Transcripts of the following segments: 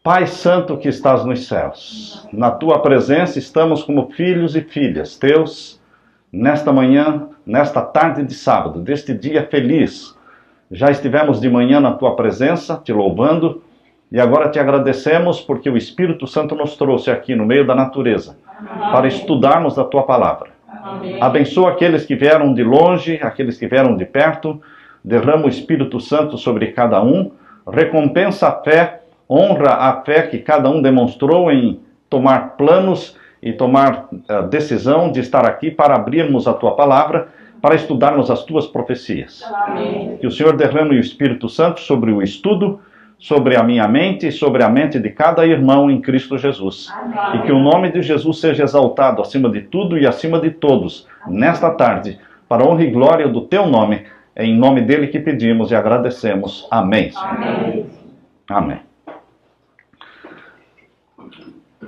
Pai Santo que estás nos céus, na Tua presença estamos como filhos e filhas Teus, nesta manhã, nesta tarde de sábado, deste dia feliz. Já estivemos de manhã na Tua presença, Te louvando, e agora Te agradecemos porque o Espírito Santo nos trouxe aqui no meio da natureza, para estudarmos da Tua palavra. Amém. Abençoa aqueles que vieram de longe, aqueles que vieram de perto, derrama o Espírito Santo sobre cada um, recompensa a fé, honra a fé que cada um demonstrou em tomar planos e tomar a decisão de estar aqui para abrirmos a Tua palavra, para estudarmos as Tuas profecias. Amém. Que o Senhor derrame o Espírito Santo sobre o estudo, sobre a minha mente e sobre a mente de cada irmão em Cristo Jesus. Amém. E que o nome de Jesus seja exaltado acima de tudo e acima de todos, nesta tarde, para a honra e glória do Teu nome. É em nome dele que pedimos e agradecemos. Amém. Amém. Amém.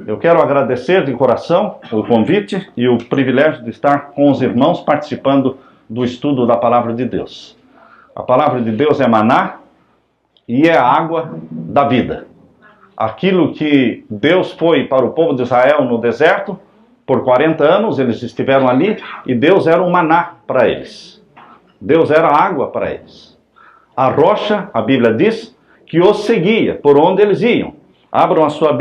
Eu quero agradecer de coração o convite e o privilégio de estar com os irmãos participando do estudo da Palavra de Deus. A Palavra de Deus é maná e é a água da vida. Aquilo que Deus foi para o povo de Israel no deserto, por 40 anos eles estiveram ali e Deus era um maná para eles. Deus era água para eles. A rocha, a Bíblia diz, que os seguia por onde eles iam. Abra a sua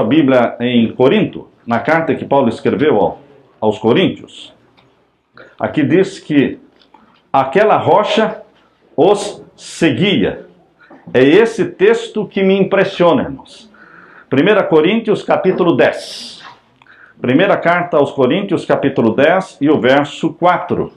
Bíblia em Corinto, na carta que Paulo escreveu aos Coríntios. Aqui diz que aquela rocha os seguia. É esse texto que me impressiona, irmãos. 1 Coríntios capítulo 10. Primeira carta aos Coríntios capítulo 10 e o verso 4.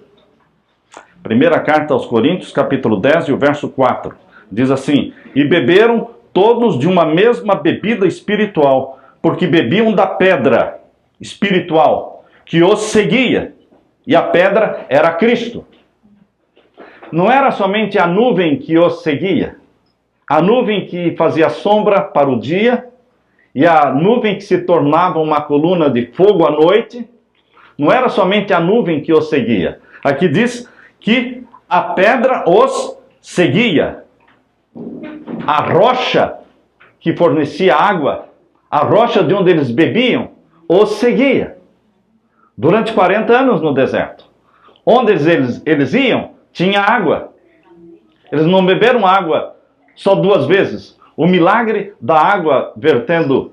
Primeira carta aos Coríntios capítulo 10 e o verso 4. Diz assim: e beberam todos de uma mesma bebida espiritual, porque bebiam da pedra espiritual que os seguia, e a pedra era Cristo. Não era somente a nuvem que os seguia, a nuvem que fazia sombra para o dia, e a nuvem que se tornava uma coluna de fogo à noite. Não era somente a nuvem que os seguia. Aqui diz que a pedra os seguia. A rocha que fornecia água, a rocha de onde eles bebiam, os seguia. Durante 40 anos no deserto. Onde eles iam, tinha água. Eles não beberam água só 2 vezes. O milagre da água vertendo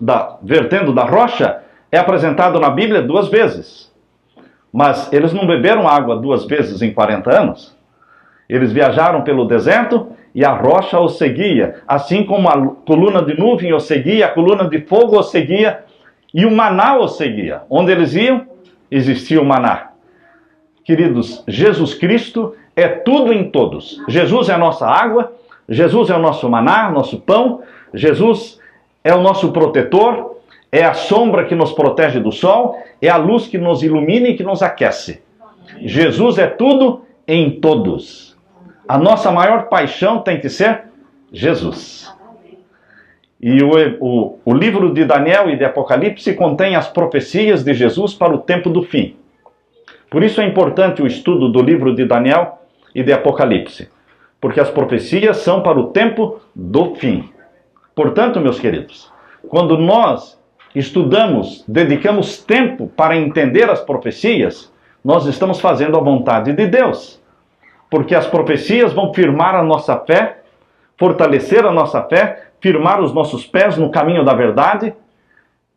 da rocha é apresentado na Bíblia 2 vezes. Mas eles não beberam água 2 vezes em 40 anos. Eles viajaram pelo deserto e a rocha os seguia, assim como a coluna de nuvem os seguia, a coluna de fogo os seguia e o maná os seguia. Onde eles iam, existia o maná. Queridos, Jesus Cristo é tudo em todos. Jesus é a nossa água, Jesus é o nosso maná, nosso pão, Jesus é o nosso protetor, é a sombra que nos protege do sol, é a luz que nos ilumina e que nos aquece. Jesus é tudo em todos. A nossa maior paixão tem que ser Jesus. E o livro de Daniel e de Apocalipse contém as profecias de Jesus para o tempo do fim. Por isso é importante o estudo do livro de Daniel e de Apocalipse, porque as profecias são para o tempo do fim. Portanto, meus queridos, quando nós estudamos, dedicamos tempo para entender as profecias, nós estamos fazendo a vontade de Deus. Porque as profecias vão firmar a nossa fé, fortalecer a nossa fé, firmar os nossos pés no caminho da verdade,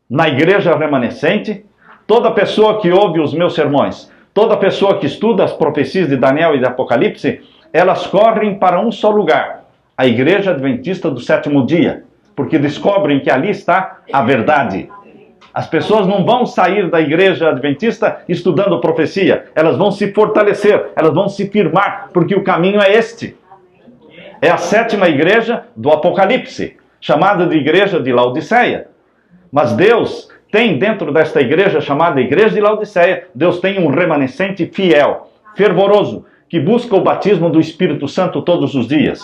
na igreja remanescente. Toda pessoa que ouve os meus sermões, toda pessoa que estuda as profecias de Daniel e de Apocalipse, elas correm para um só lugar, a Igreja Adventista do Sétimo Dia, porque descobrem que ali está a verdade. As pessoas não vão sair da Igreja Adventista estudando profecia, elas vão se fortalecer, elas vão se firmar, porque o caminho é este. É a 7ª igreja do Apocalipse, chamada de Igreja de Laodiceia. Mas Deus tem dentro desta igreja chamada Igreja de Laodiceia, Deus tem um remanescente fiel, fervoroso, que busca o batismo do Espírito Santo todos os dias.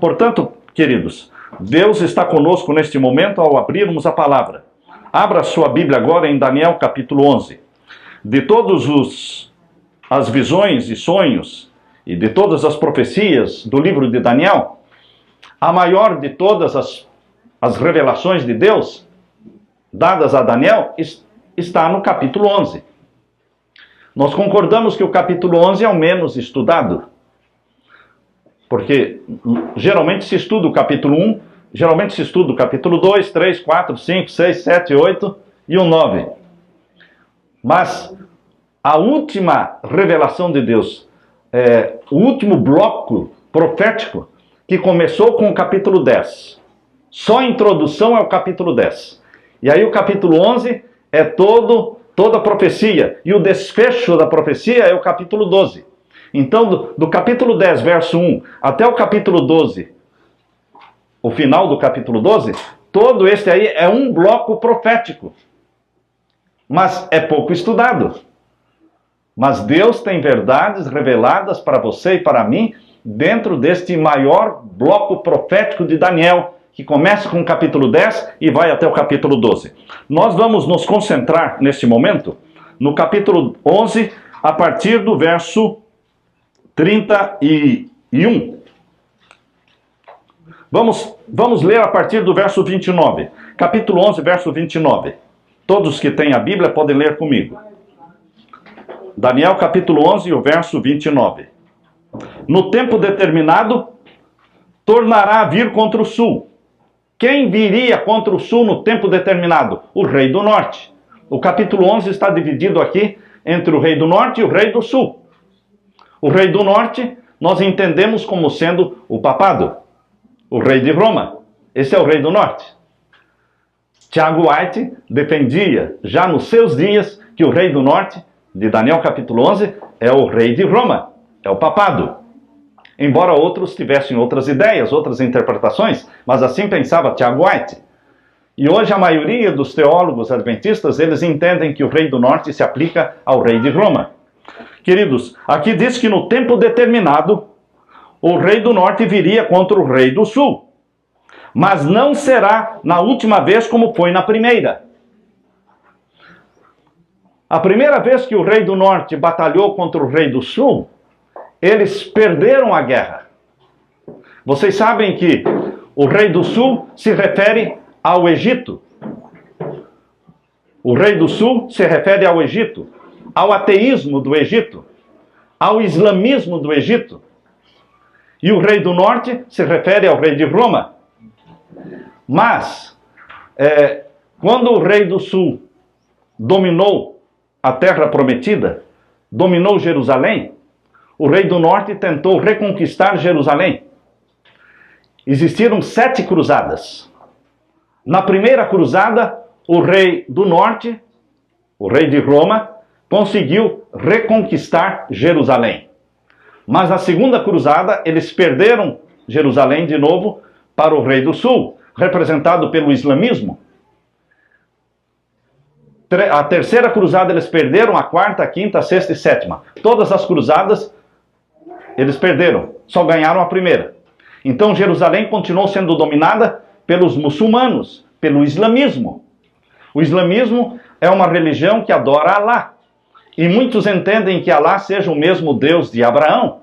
Portanto, queridos, Deus está conosco neste momento ao abrirmos a palavra. Abra sua Bíblia agora em Daniel capítulo 11. De todas as visões e sonhos e de todas as profecias do livro de Daniel, a maior de todas as as revelações de Deus dadas a Daniel, está no capítulo 11. Nós concordamos que o capítulo 11 é o menos estudado, porque geralmente se estuda o capítulo 1, geralmente se estuda o capítulo 2, 3, 4, 5, 6, 7, 8 e o 9. Mas a última revelação de Deus, o último bloco profético, que começou com o capítulo 10. Só a introdução é o capítulo 10. E aí o capítulo 11 é toda a profecia. E o desfecho da profecia é o capítulo 12. Então, do capítulo 10, verso 1, até o capítulo 12, o final do capítulo 12, todo esse aí é um bloco profético. Mas é pouco estudado. Mas Deus tem verdades reveladas para você e para mim dentro deste maior bloco profético de Daniel, que começa com o capítulo 10 e vai até o capítulo 12. Nós vamos nos concentrar neste momento no capítulo 11, a partir do verso 31. Vamos ler a partir do verso 29. Capítulo 11, verso 29. Todos que têm a Bíblia podem ler comigo. Daniel capítulo 11, o verso 29. No tempo determinado, tornará a vir contra o sul. Quem viria contra o sul no tempo determinado? O rei do norte. O capítulo 11 está dividido aqui entre o rei do norte e o rei do sul. O rei do norte nós entendemos como sendo o papado, o rei de Roma. Esse é o rei do norte. Tiago White defendia já nos seus dias que o rei do norte, de Daniel capítulo 11, é o rei de Roma, é o papado. Embora outros tivessem outras ideias, outras interpretações, mas assim pensava Tiago White. E hoje a maioria dos teólogos adventistas, eles entendem que o rei do norte se aplica ao rei de Roma. Queridos, aqui diz que no tempo determinado, o rei do norte viria contra o rei do sul. Mas não será na última vez como foi na primeira. A primeira vez que o rei do norte batalhou contra o rei do sul, eles perderam a guerra. Vocês sabem que o rei do sul se refere ao Egito. O rei do sul se refere ao Egito, ao ateísmo do Egito, ao islamismo do Egito. E o rei do norte se refere ao rei de Roma. Mas, quando o rei do sul dominou a terra prometida, dominou Jerusalém, o rei do norte tentou reconquistar Jerusalém. Existiram 7 cruzadas. Na primeira cruzada, o rei do norte, o rei de Roma, conseguiu reconquistar Jerusalém. Mas na segunda cruzada, eles perderam Jerusalém de novo para o rei do sul, representado pelo islamismo. A terceira cruzada eles perderam, a quarta, a quinta, a sexta e sétima. Todas as cruzadas eles perderam, só ganharam a primeira. Então Jerusalém continuou sendo dominada pelos muçulmanos, pelo islamismo. O islamismo é uma religião que adora Alá. E muitos entendem que Alá seja o mesmo Deus de Abraão.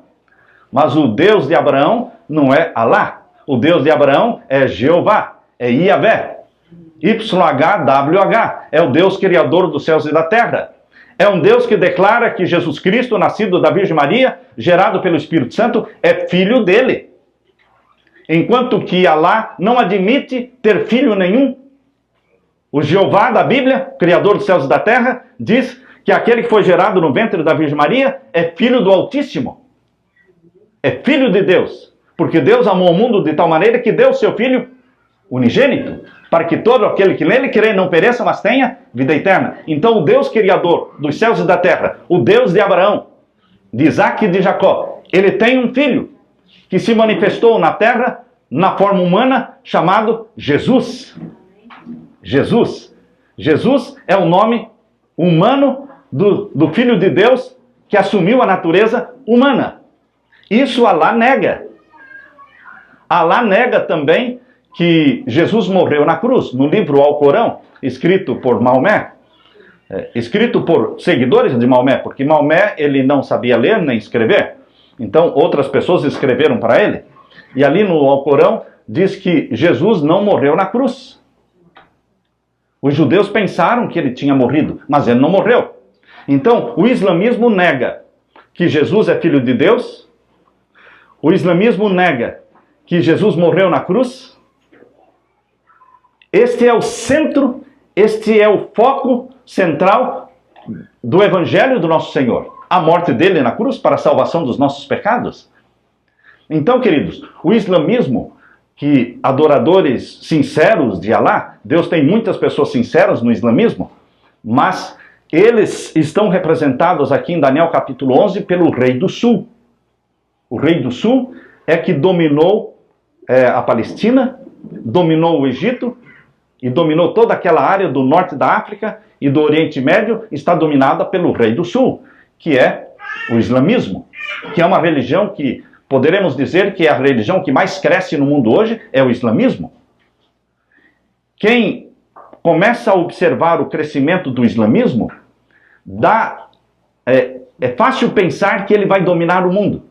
Mas o Deus de Abraão não é Alá. O Deus de Abraão é Jeová, é Yahvé. YHWH, é o Deus criador dos céus e da terra. É um Deus que declara que Jesus Cristo, nascido da Virgem Maria, gerado pelo Espírito Santo, é filho dele. Enquanto que Alá não admite ter filho nenhum. O Jeová da Bíblia, criador dos céus e da terra, diz que aquele que foi gerado no ventre da Virgem Maria é filho do Altíssimo. É filho de Deus. Porque Deus amou o mundo de tal maneira que deu o seu Filho unigênito, para que todo aquele que nele crê não pereça, mas tenha vida eterna. Então o Deus criador dos céus e da terra, o Deus de Abraão, de Isaac e de Jacó, ele tem um filho que se manifestou na terra, na forma humana, chamado Jesus. Jesus. Jesus é o nome humano do Filho de Deus que assumiu a natureza humana. Isso Alá nega. Alá nega também que Jesus morreu na cruz. No livro Alcorão, escrito por Maomé, escrito por seguidores de Maomé, porque Maomé ele não sabia ler nem escrever. Então outras pessoas escreveram para ele. E ali no Alcorão diz que Jesus não morreu na cruz. Os judeus pensaram que ele tinha morrido, mas ele não morreu. Então, o islamismo nega que Jesus é filho de Deus. O islamismo nega que Jesus morreu na cruz. Este é o centro, este é o foco central do evangelho do nosso Senhor. A morte dele na cruz para a salvação dos nossos pecados. Então, queridos, o islamismo, que adoradores sinceros de Alá, Deus tem muitas pessoas sinceras no islamismo, mas eles estão representados aqui em Daniel capítulo 11 pelo rei do sul. O rei do sul é que dominou a Palestina, dominou o Egito e dominou toda aquela área do norte da África e do Oriente Médio, está dominada pelo rei do sul, que é o islamismo, que é uma religião que poderemos dizer que é a religião que mais cresce no mundo hoje, é o islamismo. Quem começa a observar o crescimento do islamismo, é fácil pensar que ele vai dominar o mundo.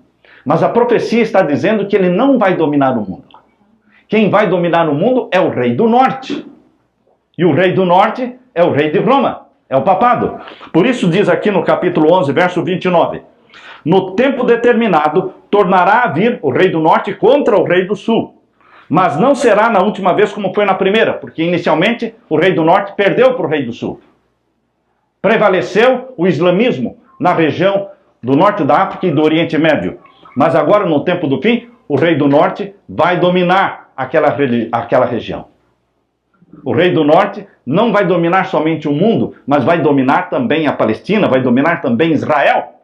Mas a profecia está dizendo que ele não vai dominar o mundo. Quem vai dominar o mundo é o rei do norte. E o rei do norte é o rei de Roma, é o papado. Por isso diz aqui no capítulo 11, verso 29. No tempo determinado, tornará a vir o rei do norte contra o rei do sul. Mas não será na última vez como foi na primeira, porque inicialmente o rei do norte perdeu para o rei do sul. Prevaleceu o islamismo na região do norte da África e do Oriente Médio. Mas agora, no tempo do fim, o rei do norte vai dominar aquela região. O rei do norte não vai dominar somente o mundo, mas vai dominar também a Palestina, vai dominar também Israel.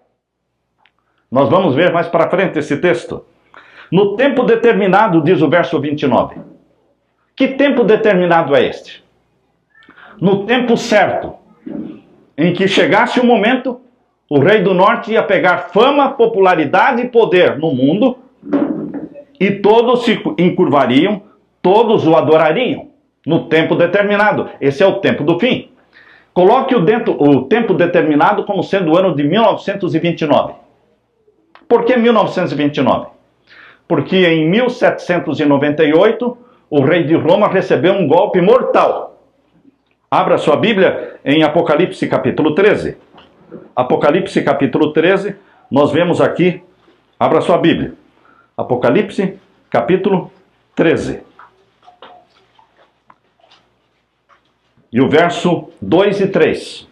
Nós vamos ver mais para frente esse texto. No tempo determinado, diz o verso 29. Que tempo determinado é este? No tempo certo, em que chegasse o momento, o rei do norte ia pegar fama, popularidade e poder no mundo, e todos se encurvariam, todos o adorariam. No tempo determinado. Esse é o tempo do fim. Coloque o tempo determinado como sendo o ano de 1929. Por que 1929? Porque em 1798, o rei de Roma recebeu um golpe mortal. Abra sua Bíblia em Apocalipse capítulo 13. Apocalipse capítulo 13, nós vemos aqui, abra sua Bíblia. Apocalipse capítulo 13. E o verso 2 e 3.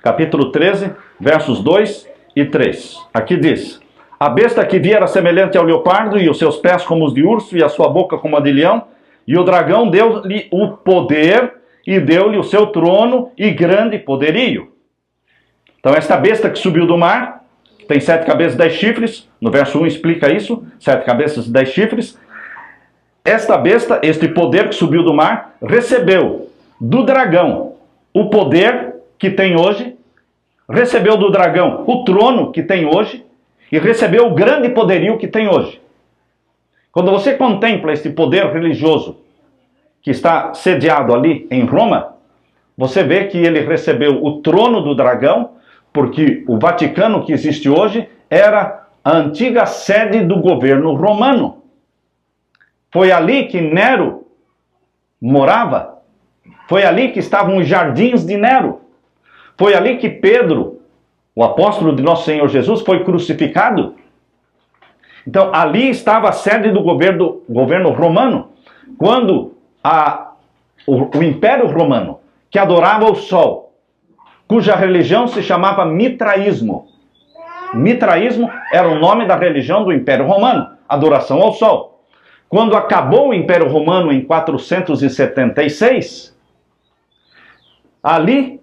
Capítulo 13, versos 2 e 3. Aqui diz: a besta que vi era semelhante ao leopardo, e os seus pés como os de urso, e a sua boca como a de leão. E o dragão deu-lhe o poder, e deu-lhe o seu trono e grande poderio. Então esta besta que subiu do mar, tem 7 cabeças e 10 chifres, no verso 1 explica isso, 7 cabeças e 10 chifres. Esta besta, este poder que subiu do mar, recebeu do dragão o poder que tem hoje, recebeu do dragão o trono que tem hoje, e recebeu o grande poderio que tem hoje. Quando você contempla este poder religioso que está sediado ali em Roma, você vê que ele recebeu o trono do dragão, porque o Vaticano que existe hoje era a antiga sede do governo romano. Foi ali que Nero morava. Foi ali que estavam os jardins de Nero. Foi ali que Pedro, o apóstolo de nosso Senhor Jesus, foi crucificado. Então, ali estava a sede do governo romano. Quando o Império Romano, que adorava o sol, cuja religião se chamava mitraísmo. Mitraísmo era o nome da religião do Império Romano, adoração ao sol. Quando acabou o Império Romano em 476, ali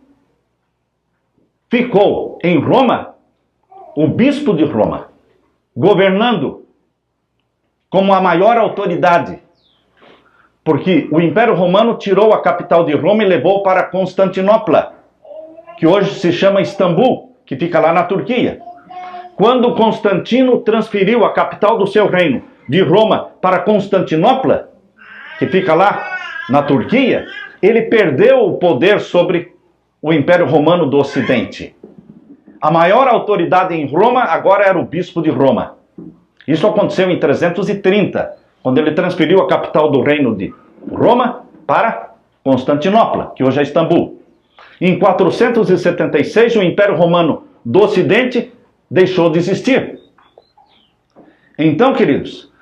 ficou em Roma o bispo de Roma, governando como a maior autoridade, porque o Império Romano tirou a capital de Roma e levou para Constantinopla, que hoje se chama Istambul, que fica lá na Turquia. Quando Constantino transferiu a capital do seu reino de Roma para Constantinopla, que fica lá na Turquia, ele perdeu o poder sobre o Império Romano do Ocidente. A maior autoridade em Roma agora era o bispo de Roma. Isso aconteceu em 330, quando ele transferiu a capital do reino de Roma para Constantinopla, que hoje é Istambul. Em 476, o Império Romano do Ocidente deixou de existir. Então, queridos,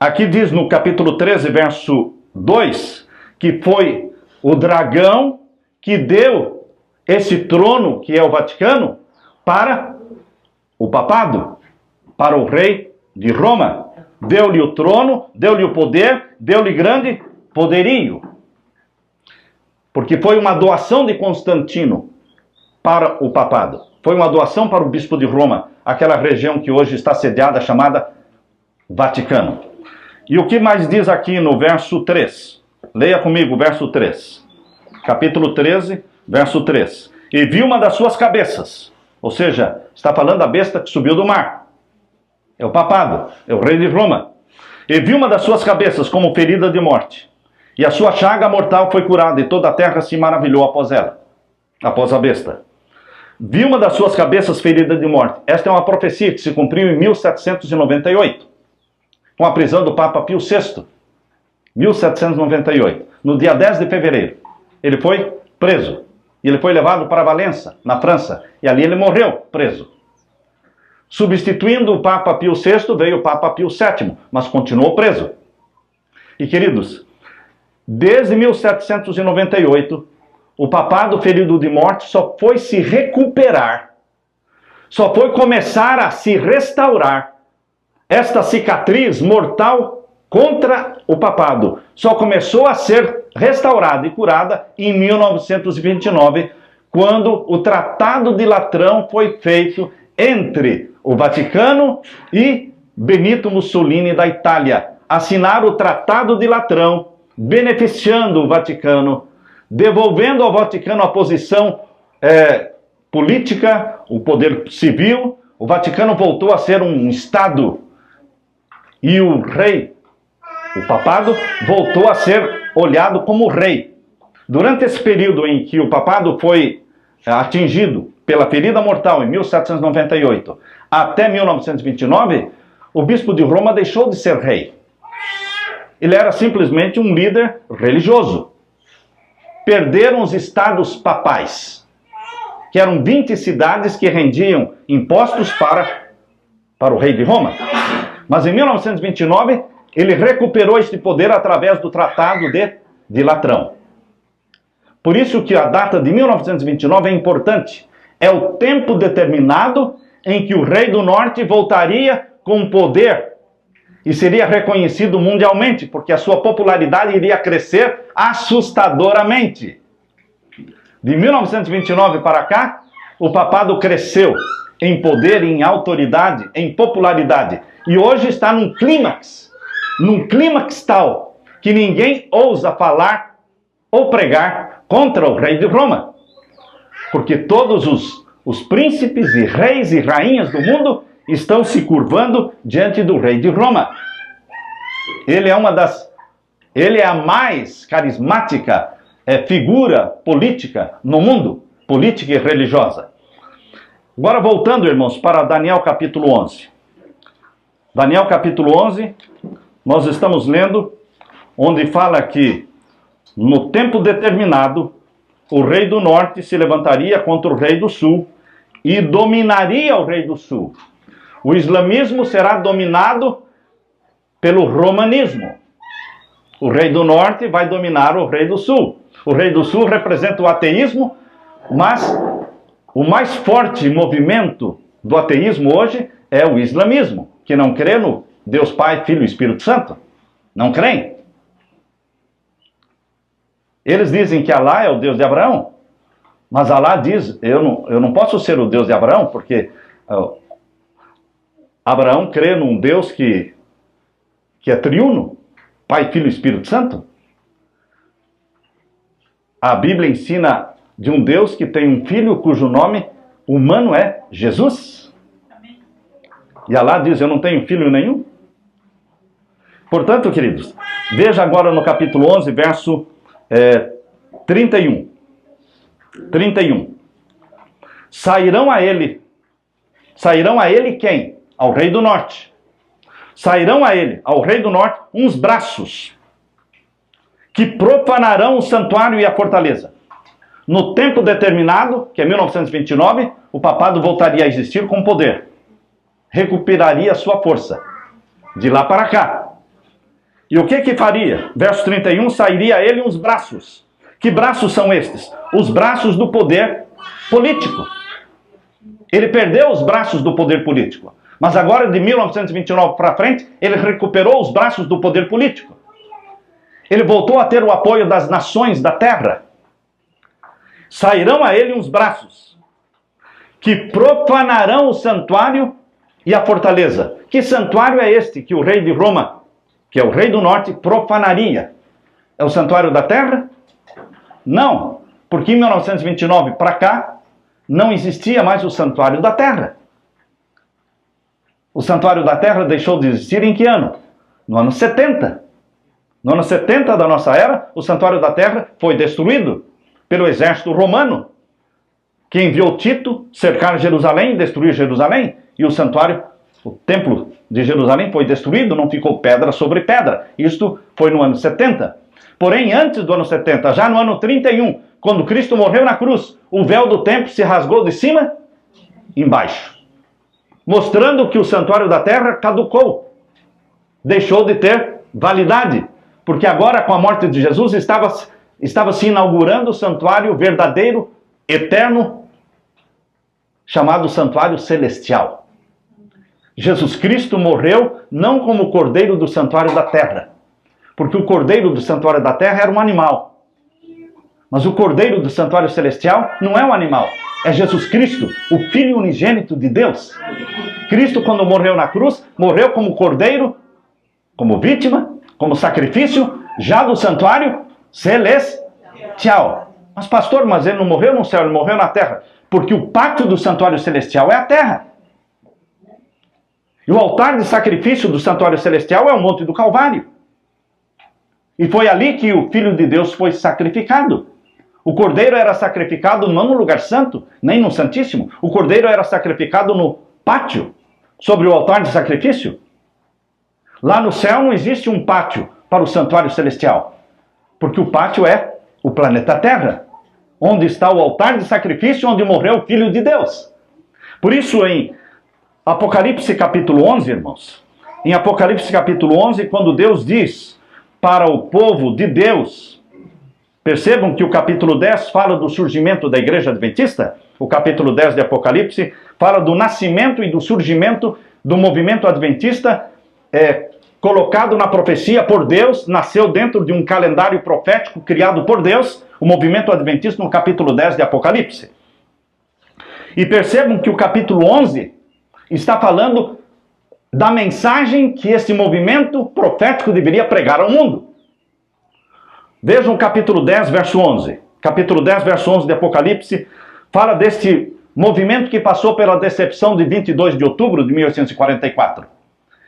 aqui diz no capítulo 13, verso 2, que foi o dragão que deu esse trono, que é o Vaticano, para o papado, para o rei de Roma. Deu-lhe o trono, deu-lhe o poder, deu-lhe grande poderio. Porque foi uma doação de Constantino para o papado. Foi uma doação para o bispo de Roma, aquela região que hoje está sediada, chamada Vaticano. E o que mais diz aqui no verso 3? Leia comigo o verso 3. Capítulo 13, verso 3. E viu uma das suas cabeças, ou seja, está falando da besta que subiu do mar. É o papado, é o rei de Roma. E viu uma das suas cabeças como ferida de morte. E a sua chaga mortal foi curada, e toda a terra se maravilhou após ela, após a besta. Viu uma das suas cabeças ferida de morte. Esta é uma profecia que se cumpriu em 1798, com a prisão do Papa Pio VI. 1798. No dia 10 de fevereiro, ele foi preso. E ele foi levado para Valença, na França. E ali ele morreu preso. Substituindo o Papa Pio VI, veio o Papa Pio VII, mas continuou preso. E, queridos, desde 1798, o papado ferido de morte só foi se recuperar, só foi começar a se restaurar. Esta cicatriz mortal contra o papado só começou a ser restaurada e curada em 1929, quando o Tratado de Latrão foi feito entre o Vaticano e Benito Mussolini da Itália. Assinaram o Tratado de Latrão, beneficiando o Vaticano, devolvendo ao Vaticano a posição política, o poder civil. O Vaticano voltou a ser um Estado e o rei, o papado, voltou a ser olhado como rei. Durante esse período em que o papado foi atingido pela ferida mortal em 1798 até 1929, o bispo de Roma deixou de ser rei. Ele era simplesmente um líder religioso. Perderam os estados papais, que eram 20 cidades que rendiam impostos para o rei de Roma. Mas em 1929, ele recuperou este poder através do Tratado de Latrão. Por isso que a data de 1929 é importante. É o tempo determinado em que o rei do norte voltaria com poder e seria reconhecido mundialmente, porque a sua popularidade iria crescer assustadoramente. De 1929 para cá, o papado cresceu em poder, em autoridade, em popularidade. E hoje está num clímax tal que ninguém ousa falar ou pregar contra o rei de Roma. Porque todos os príncipes e reis e rainhas do mundo estão se curvando diante do rei de Roma. Ele é a mais carismática figura política no mundo, política e religiosa. Agora voltando, irmãos, para Daniel capítulo 11. Daniel capítulo 11, nós estamos lendo, onde fala que no tempo determinado, o rei do norte se levantaria contra o rei do sul e dominaria o rei do sul. O islamismo será dominado pelo romanismo. O rei do norte vai dominar o rei do sul. O rei do sul representa o ateísmo, mas o mais forte movimento do ateísmo hoje é o islamismo, que não crê no Deus Pai, Filho e Espírito Santo. Não creem. Eles dizem que Alá é o Deus de Abraão, mas Alá diz, eu não posso ser o Deus de Abraão, porque Abraão crê num Deus que é triuno, Pai, Filho e Espírito Santo. A Bíblia ensina de um Deus que tem um filho cujo nome humano é Jesus. E Alá diz, eu não tenho filho nenhum. Portanto, queridos, veja agora no capítulo 11, verso 31. 31. Sairão a ele quem? Ao rei do norte. sairão a ele, ao rei do norte, uns braços que profanarão o santuário e a fortaleza. No tempo determinado, que é 1929, o papado voltaria a existir com poder. Recuperaria a sua força. De lá para cá. E o que faria? Verso 31, sairia a ele uns braços. Que braços são estes? Os braços do poder político. Ele perdeu os braços do poder político. Mas agora, de 1929 para frente, ele recuperou os braços do poder político. Ele voltou a ter o apoio das nações da terra. Sairão a ele uns braços que profanarão o santuário e a fortaleza. Que santuário é este que o rei de Roma, que é o rei do norte, profanaria? É o santuário da terra? Não, porque em 1929 para cá não existia mais o santuário da terra. O santuário da terra deixou de existir em que ano? No ano 70. No ano 70 da nossa era, o santuário da terra foi destruído pelo exército romano, que enviou Tito cercar Jerusalém, destruir Jerusalém, e o santuário, o templo de Jerusalém foi destruído, não ficou pedra sobre pedra. Isto foi no ano 70. Porém, antes do ano 70, já no ano 31, quando Cristo morreu na cruz, o véu do templo se rasgou de cima embaixo, mostrando que o santuário da terra caducou, deixou de ter validade, porque agora, com a morte de Jesus, estava se inaugurando o santuário verdadeiro, eterno, chamado santuário celestial. Jesus Cristo morreu não como o cordeiro do santuário da terra, porque o cordeiro do santuário da terra era um animal. Mas o cordeiro do santuário celestial não é um animal, é Jesus Cristo, o Filho unigênito de Deus. Cristo, quando morreu na cruz, morreu como cordeiro, como vítima, como sacrifício, já do santuário celestial. Mas pastor, mas ele não morreu no céu, ele morreu na terra. Porque o pátio do santuário celestial é a terra. E o altar de sacrifício do santuário celestial é o Monte do Calvário. E foi ali que o Filho de Deus foi sacrificado. O cordeiro era sacrificado não no lugar santo, nem no Santíssimo. O cordeiro era sacrificado no pátio, sobre o altar de sacrifício. Lá no céu não existe um pátio para o santuário celestial, porque o pátio é o planeta Terra, onde está o altar de sacrifício, onde morreu o Filho de Deus. Por isso, em Apocalipse capítulo 11, irmãos, em Apocalipse capítulo 11, quando Deus diz para o povo de Deus, percebam que o capítulo 10 fala do surgimento da igreja adventista, o capítulo 10 de Apocalipse fala do nascimento e do surgimento do movimento adventista, colocado na profecia por Deus, nasceu dentro de um calendário profético criado por Deus, o movimento adventista no capítulo 10 de Apocalipse. E percebam que o capítulo 11 está falando da mensagem que esse movimento profético deveria pregar ao mundo. Vejam o capítulo 10, verso 11. Capítulo 10, verso 11 de Apocalipse fala deste movimento que passou pela decepção de 22 de outubro de 1844.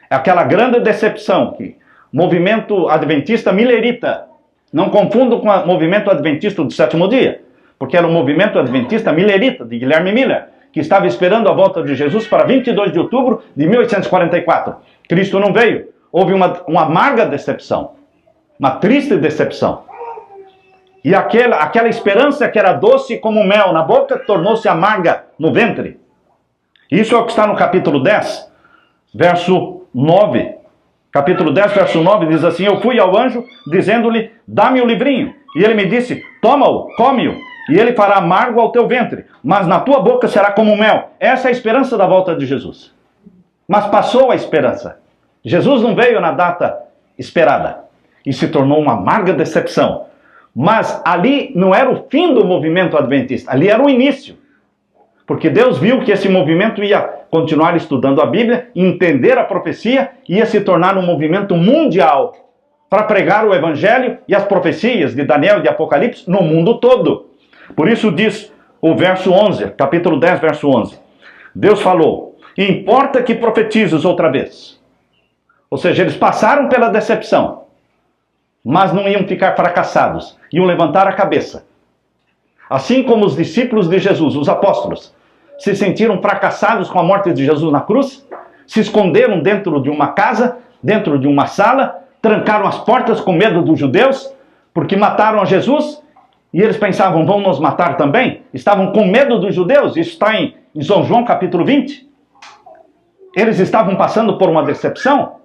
É aquela grande decepção que o movimento adventista milerita, não confundam com o movimento adventista do sétimo dia, porque era o movimento adventista milerita, de Guilherme Miller, que estava esperando a volta de Jesus para 22 de outubro de 1844. Cristo não veio. Houve uma amarga decepção, uma triste decepção. E aquela esperança que era doce como mel na boca, tornou-se amarga no ventre. Isso é o que está no capítulo 10, verso 9. Capítulo 10, verso 9 diz assim: eu fui ao anjo, dizendo-lhe, dá-me o livrinho. E ele me disse, toma-o, come-o, e ele fará amargo ao teu ventre, mas na tua boca será como mel. Essa é a esperança da volta de Jesus. Mas passou a esperança. Jesus não veio na data esperada. E se tornou uma amarga decepção. Mas ali não era o fim do movimento adventista, ali era o início. Porque Deus viu que esse movimento ia continuar estudando a Bíblia, entender a profecia, ia se tornar um movimento mundial para pregar o Evangelho e as profecias de Daniel e de Apocalipse no mundo todo. Por isso diz o verso 11, capítulo 10, verso 11. Deus falou, importa que profetizes outra vez. Ou seja, eles passaram pela decepção, mas não iam ficar fracassados, iam levantar a cabeça. Assim como os discípulos de Jesus, os apóstolos, se sentiram fracassados com a morte de Jesus na cruz, se esconderam dentro de uma casa, dentro de uma sala, trancaram as portas com medo dos judeus, porque mataram a Jesus, e eles pensavam, vão nos matar também? Estavam com medo dos judeus, isso está em São João capítulo 20. Eles estavam passando por uma decepção,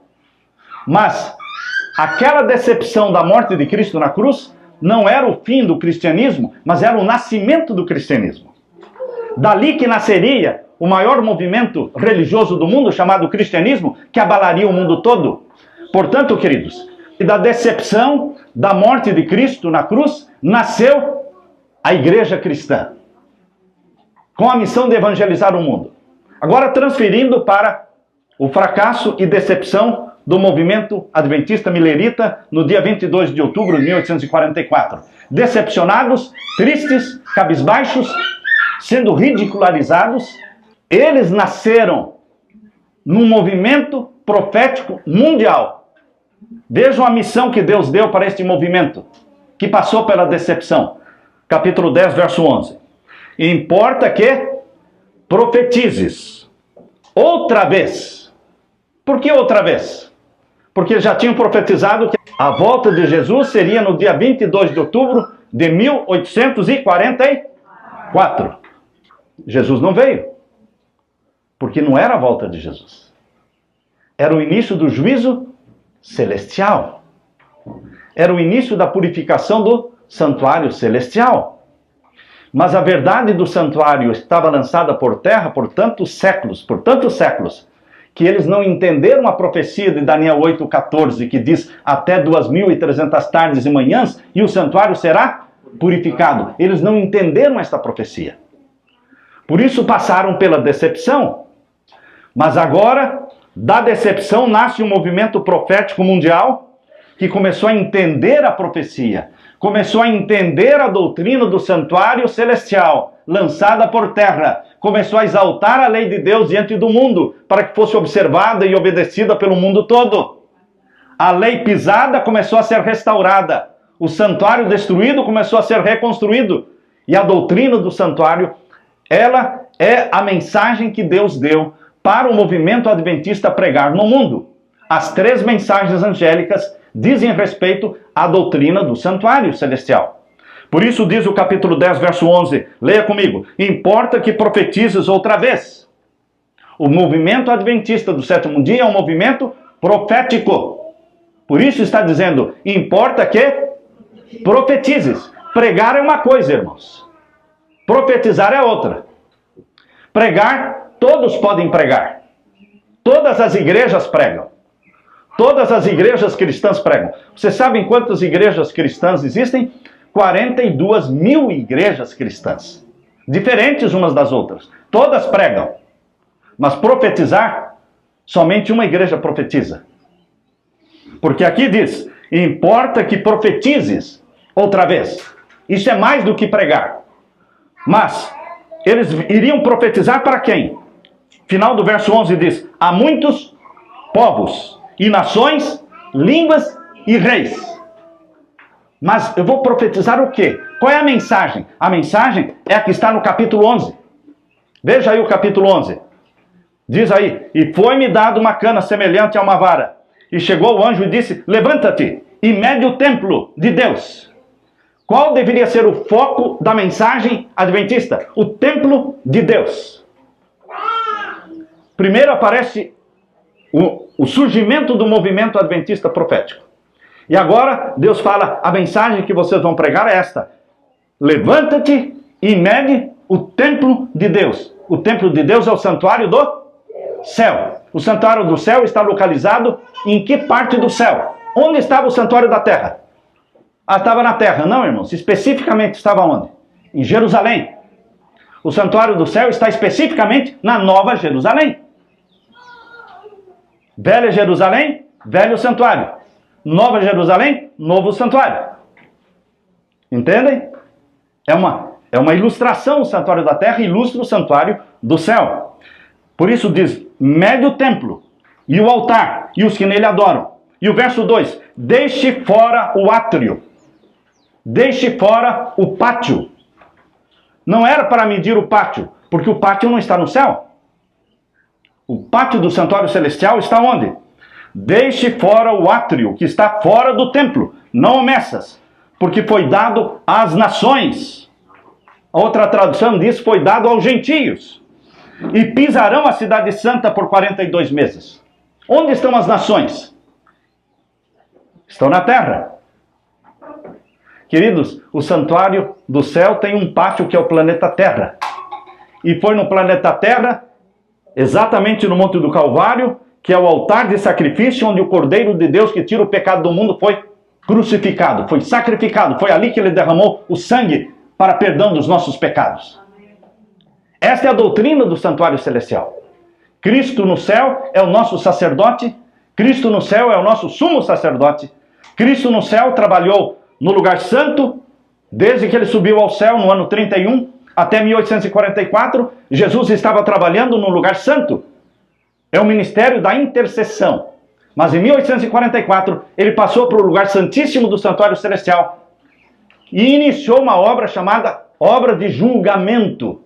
mas aquela decepção da morte de Cristo na cruz não era o fim do cristianismo, mas era o nascimento do cristianismo. Dali que nasceria o maior movimento religioso do mundo, chamado cristianismo, que abalaria o mundo todo. Portanto, queridos, da decepção da morte de Cristo na cruz, nasceu a igreja cristã, com a missão de evangelizar o mundo. Agora transferindo para o fracasso e decepção do movimento adventista milerita no dia 22 de outubro de 1844. Decepcionados, tristes, cabisbaixos, sendo ridicularizados, eles nasceram num movimento profético mundial. Vejam a missão que Deus deu para este movimento, que passou pela decepção. Capítulo 10, verso 11. Importa que profetizes outra vez. Por que outra vez? Porque já tinham profetizado que a volta de Jesus seria no dia 22 de outubro de 1844. Jesus não veio, porque não era a volta de Jesus. Era o início do juízo celestial. Era o início da purificação do santuário celestial. Mas a verdade do santuário estava lançada por terra por tantos séculos, que eles não entenderam a profecia de Daniel 8,14, que diz até 2.300 tardes e manhãs, e o santuário será purificado. Eles não entenderam esta profecia. Por isso passaram pela decepção. Mas agora, da decepção nasce um movimento profético mundial que começou a entender a profecia, começou a entender a doutrina do santuário celestial, lançada por terra, começou a exaltar a lei de Deus diante do mundo, para que fosse observada e obedecida pelo mundo todo. A lei pisada começou a ser restaurada, o santuário destruído começou a ser reconstruído, e a doutrina do santuário, ela é a mensagem que Deus deu para o movimento adventista pregar no mundo. As 3 mensagens angélicas dizem respeito à doutrina do santuário celestial. Por isso diz o capítulo 10, verso 11, leia comigo, importa que profetizes outra vez. O movimento adventista do sétimo dia é um movimento profético. Por isso está dizendo, importa que profetizes. Pregar é uma coisa, irmãos. Profetizar é outra. Pregar, todos podem pregar. Todas as igrejas pregam. Todas as igrejas cristãs pregam. Vocês sabem quantas igrejas cristãs existem? 42 mil igrejas cristãs. Diferentes umas das outras. Todas pregam. Mas profetizar, somente uma igreja profetiza. Porque aqui diz, importa que profetizes outra vez. Isso é mais do que pregar. Mas eles iriam profetizar para quem? Final do verso 11 diz, há muitos povos e nações, línguas e reis. Mas eu vou profetizar o quê? Qual é a mensagem? A mensagem é a que está no capítulo 11. Veja aí o capítulo 11. Diz aí, e foi-me dado uma cana semelhante a uma vara. E chegou o anjo e disse, levanta-te e mede o templo de Deus. Qual deveria ser o foco da mensagem adventista? O templo de Deus. Primeiro aparece o surgimento do movimento adventista profético. E agora Deus fala, a mensagem que vocês vão pregar é esta. Levanta-te e mede o templo de Deus. O templo de Deus é o santuário do céu. O santuário do céu está localizado em que parte do céu? Onde estava o santuário da terra? Ah, estava na terra. Não, irmãos. Especificamente estava onde? Em Jerusalém. O santuário do céu está especificamente na Nova Jerusalém. Velha Jerusalém, velho santuário. Nova Jerusalém, novo santuário. Entendem? É uma ilustração. O santuário da terra ilustra o santuário do céu. Por isso diz, mede o templo e o altar e os que nele adoram. E o verso 2, deixe fora o átrio. Deixe fora o pátio. Não era para medir o pátio, porque o pátio não está no céu. O pátio do santuário celestial está onde? Deixe fora o átrio, que está fora do templo, não o meças, porque foi dado às nações. A outra tradução diz, foi dado aos gentios. E pisarão a cidade santa por 42 meses. Onde estão as nações? Estão na terra. Queridos, o santuário do céu tem um pátio que é o planeta Terra. E foi no planeta Terra, exatamente no Monte do Calvário, que é o altar de sacrifício, onde o Cordeiro de Deus que tira o pecado do mundo foi crucificado, foi sacrificado. Foi ali que ele derramou o sangue para perdão dos nossos pecados. Esta é a doutrina do santuário celestial. Cristo no céu é o nosso sacerdote. Cristo no céu é o nosso sumo sacerdote. Cristo no céu trabalhou no lugar santo, desde que ele subiu ao céu no ano 31 até 1844, Jesus estava trabalhando no lugar santo. É o ministério da intercessão. Mas em 1844, ele passou para o lugar santíssimo do santuário celestial e iniciou uma obra chamada obra de julgamento,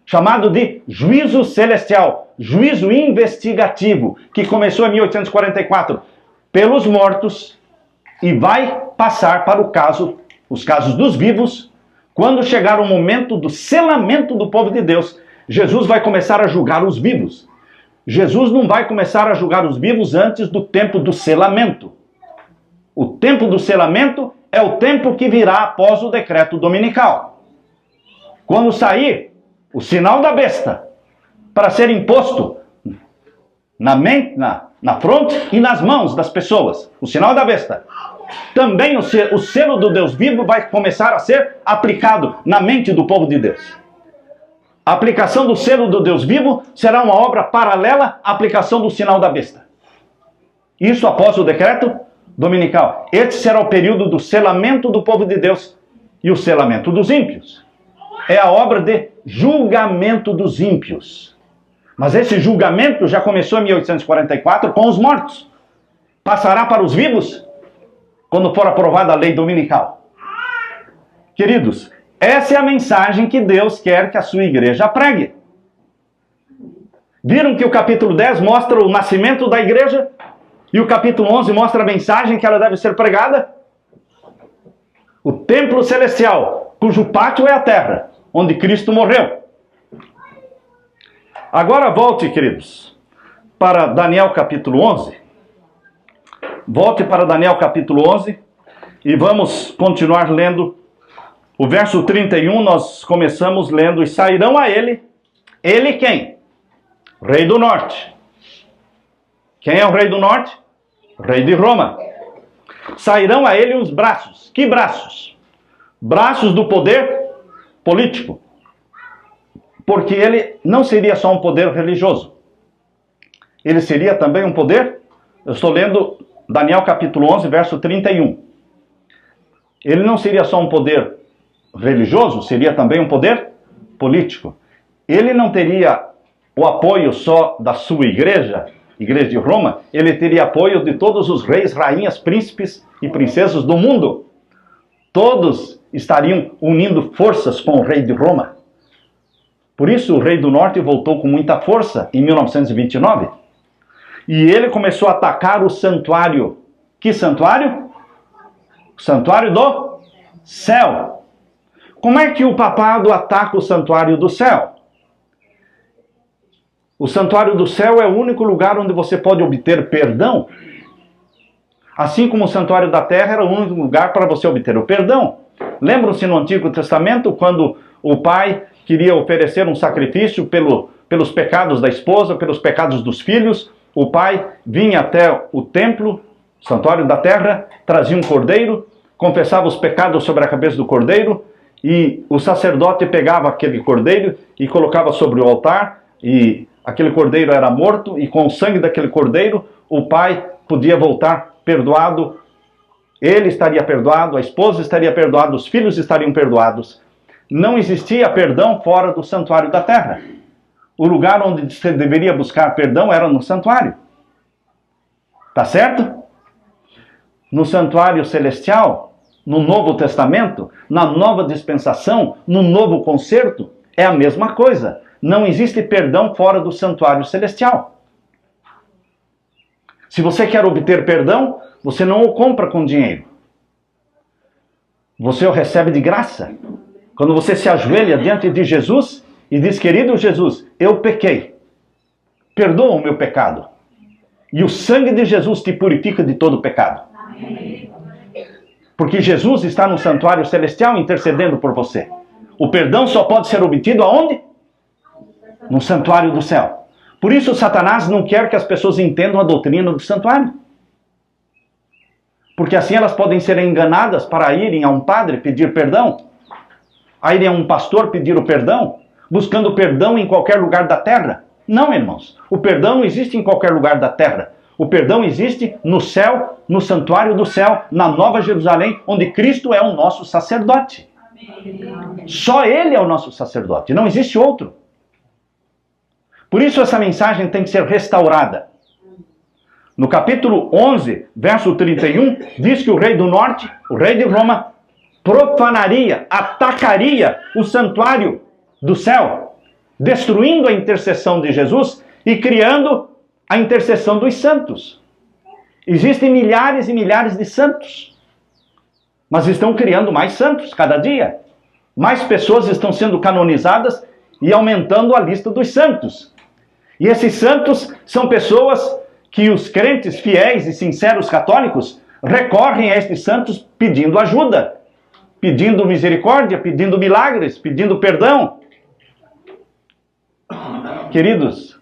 chamado de juízo celestial, juízo investigativo, que começou em 1844 pelos mortos e vai passar para os casos dos vivos. Quando chegar o momento do selamento do povo de Deus, Jesus vai começar a julgar os vivos. Jesus não vai começar a julgar os vivos antes do tempo do selamento. O tempo do selamento é o tempo que virá após o decreto dominical. Quando sair o sinal da besta para ser imposto na fronte e nas mãos das pessoas, o sinal da besta, também o selo do Deus vivo vai começar a ser aplicado na mente do povo de Deus. A aplicação do selo do Deus vivo será uma obra paralela à aplicação do sinal da besta. Isso após o decreto dominical. Este será o período do selamento do povo de Deus e o selamento dos ímpios. É a obra de julgamento dos ímpios. Mas esse julgamento já começou em 1844 com os mortos. Passará para os vivos quando for aprovada a lei dominical. Queridos, essa é a mensagem que Deus quer que a sua igreja pregue. Viram que o capítulo 10 mostra o nascimento da igreja e o capítulo 11 mostra a mensagem que ela deve ser pregada? O templo celestial, cujo pátio é a terra, onde Cristo morreu. Agora volte, queridos, para Daniel capítulo 11. Volte para Daniel capítulo 11 e vamos continuar lendo. O verso 31, nós começamos lendo, e sairão a ele quem? Rei do norte. Quem é o rei do norte? Rei de Roma. Sairão a ele os braços. Que braços? Braços do poder político. Porque ele não seria só um poder religioso. Ele seria também um poder, eu estou lendo Daniel capítulo 11, verso 31. Ele não seria só um poder religioso, seria também um poder político. Ele não teria o apoio só da sua igreja de Roma, ele teria apoio de todos os reis, rainhas, príncipes e princesas do mundo. Todos estariam unindo forças com o rei de Roma. Por isso o rei do norte voltou com muita força em 1929. E ele começou a atacar o santuário. Que santuário? O santuário do céu. Como é que o papado ataca o santuário do céu? O santuário do céu é o único lugar onde você pode obter perdão. Assim como o santuário da terra era o único lugar para você obter o perdão. Lembram-se no Antigo Testamento, quando o pai queria oferecer um sacrifício pelos pecados da esposa, pelos pecados dos filhos, o pai vinha até o templo, santuário da terra, trazia um cordeiro, confessava os pecados sobre a cabeça do cordeiro, e o sacerdote pegava aquele cordeiro e colocava sobre o altar, e aquele cordeiro era morto, e com o sangue daquele cordeiro, o pai podia voltar perdoado, ele estaria perdoado, a esposa estaria perdoada, os filhos estariam perdoados. Não existia perdão fora do santuário da terra. O lugar onde você deveria buscar perdão era no santuário. Tá certo? No santuário celestial, no Novo Testamento, na nova dispensação, no novo concerto, é a mesma coisa. Não existe perdão fora do santuário celestial. Se você quer obter perdão, você não o compra com dinheiro. Você o recebe de graça. Quando você se ajoelha diante de Jesus e diz: querido Jesus, eu pequei. Perdoa o meu pecado. E o sangue de Jesus te purifica de todo pecado. Porque Jesus está no santuário celestial intercedendo por você. O perdão só pode ser obtido aonde? No santuário do céu. Por isso Satanás não quer que as pessoas entendam a doutrina do santuário. Porque assim elas podem ser enganadas para irem a um padre pedir perdão, a irem a um pastor pedir o perdão, buscando perdão em qualquer lugar da terra. Não, irmãos. O perdão não existe em qualquer lugar da terra. O perdão existe no céu, no santuário do céu, na Nova Jerusalém, onde Cristo é o nosso sacerdote. Só Ele é o nosso sacerdote, não existe outro. Por isso essa mensagem tem que ser restaurada. No capítulo 11, verso 31, diz que o rei do norte, o rei de Roma, profanaria, atacaria o santuário do céu, destruindo a intercessão de Jesus e criando a intercessão dos santos. Existem milhares e milhares de santos, mas estão criando mais santos cada dia. Mais pessoas estão sendo canonizadas e aumentando a lista dos santos. E esses santos são pessoas que os crentes fiéis e sinceros católicos recorrem a estes santos pedindo ajuda, pedindo misericórdia, pedindo milagres, pedindo perdão. Queridos,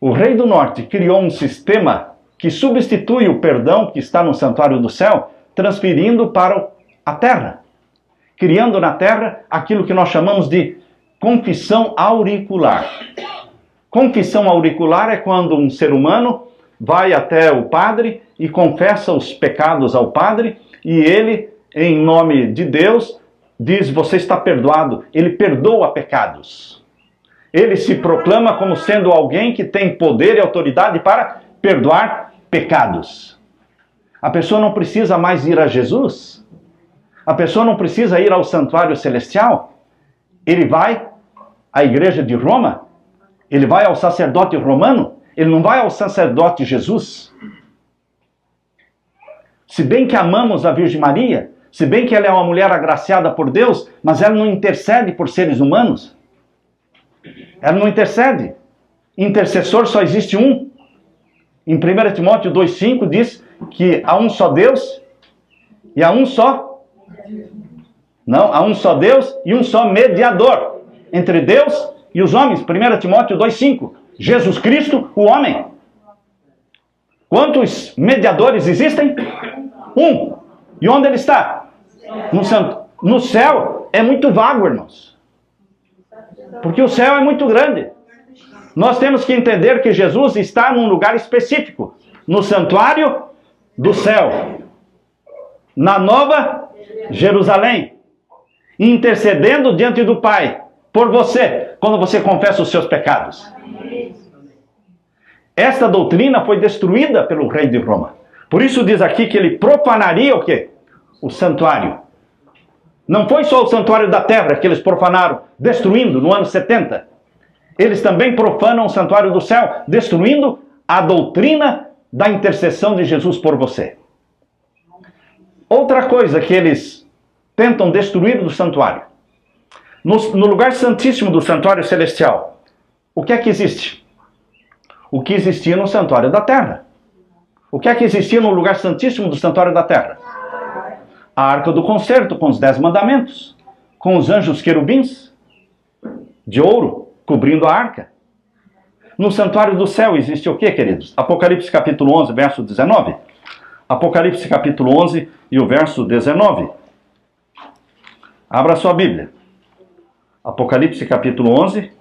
o rei do norte criou um sistema que substitui o perdão que está no santuário do céu, transferindo para a terra, criando na terra aquilo que nós chamamos de confissão auricular. Confissão auricular é quando um ser humano vai até o padre e confessa os pecados ao padre, e ele, em nome de Deus, diz: você está perdoado. Ele perdoa pecados. Ele se proclama como sendo alguém que tem poder e autoridade para perdoar pecados. A pessoa não precisa mais ir a Jesus. A pessoa não precisa ir ao santuário celestial. Ele vai à igreja de Roma. Ele vai ao sacerdote romano. Ele não vai ao sacerdote Jesus. Se bem que amamos a Virgem Maria, se bem que ela é uma mulher agraciada por Deus, mas ela não intercede por seres humanos. Ela não intercede. Intercessor só existe um. Em 1 Timóteo 2,5 diz que há um só Deus e há um só... Não, há um só Deus e um só mediador entre Deus e os homens. 1 Timóteo 2,5. Jesus Cristo, o homem. Quantos mediadores existem? Um. E onde ele está? No céu. É muito vago, irmãos. Porque o céu é muito grande. Nós temos que entender que Jesus está num lugar específico. No santuário do céu. Na Nova Jerusalém. Intercedendo diante do Pai. Por você. Quando você confessa os seus pecados. Esta doutrina foi destruída pelo rei de Roma. Por isso diz aqui que ele profanaria o quê? O santuário. Não foi só o santuário da terra que eles profanaram, destruindo no ano 70. Eles também profanam o santuário do céu, destruindo a doutrina da intercessão de Jesus por você. Outra coisa que eles tentam destruir do santuário. No lugar santíssimo do santuário celestial, o que é que existe? O que existia no santuário da terra. O que é que existia no lugar santíssimo do santuário da terra? A arca do concerto, com os 10 mandamentos, com os anjos querubins de ouro, cobrindo a arca. No santuário do céu existe o que, queridos? Apocalipse capítulo 11, verso 19. Apocalipse capítulo 11 e o verso 19. Abra sua Bíblia. Apocalipse capítulo 11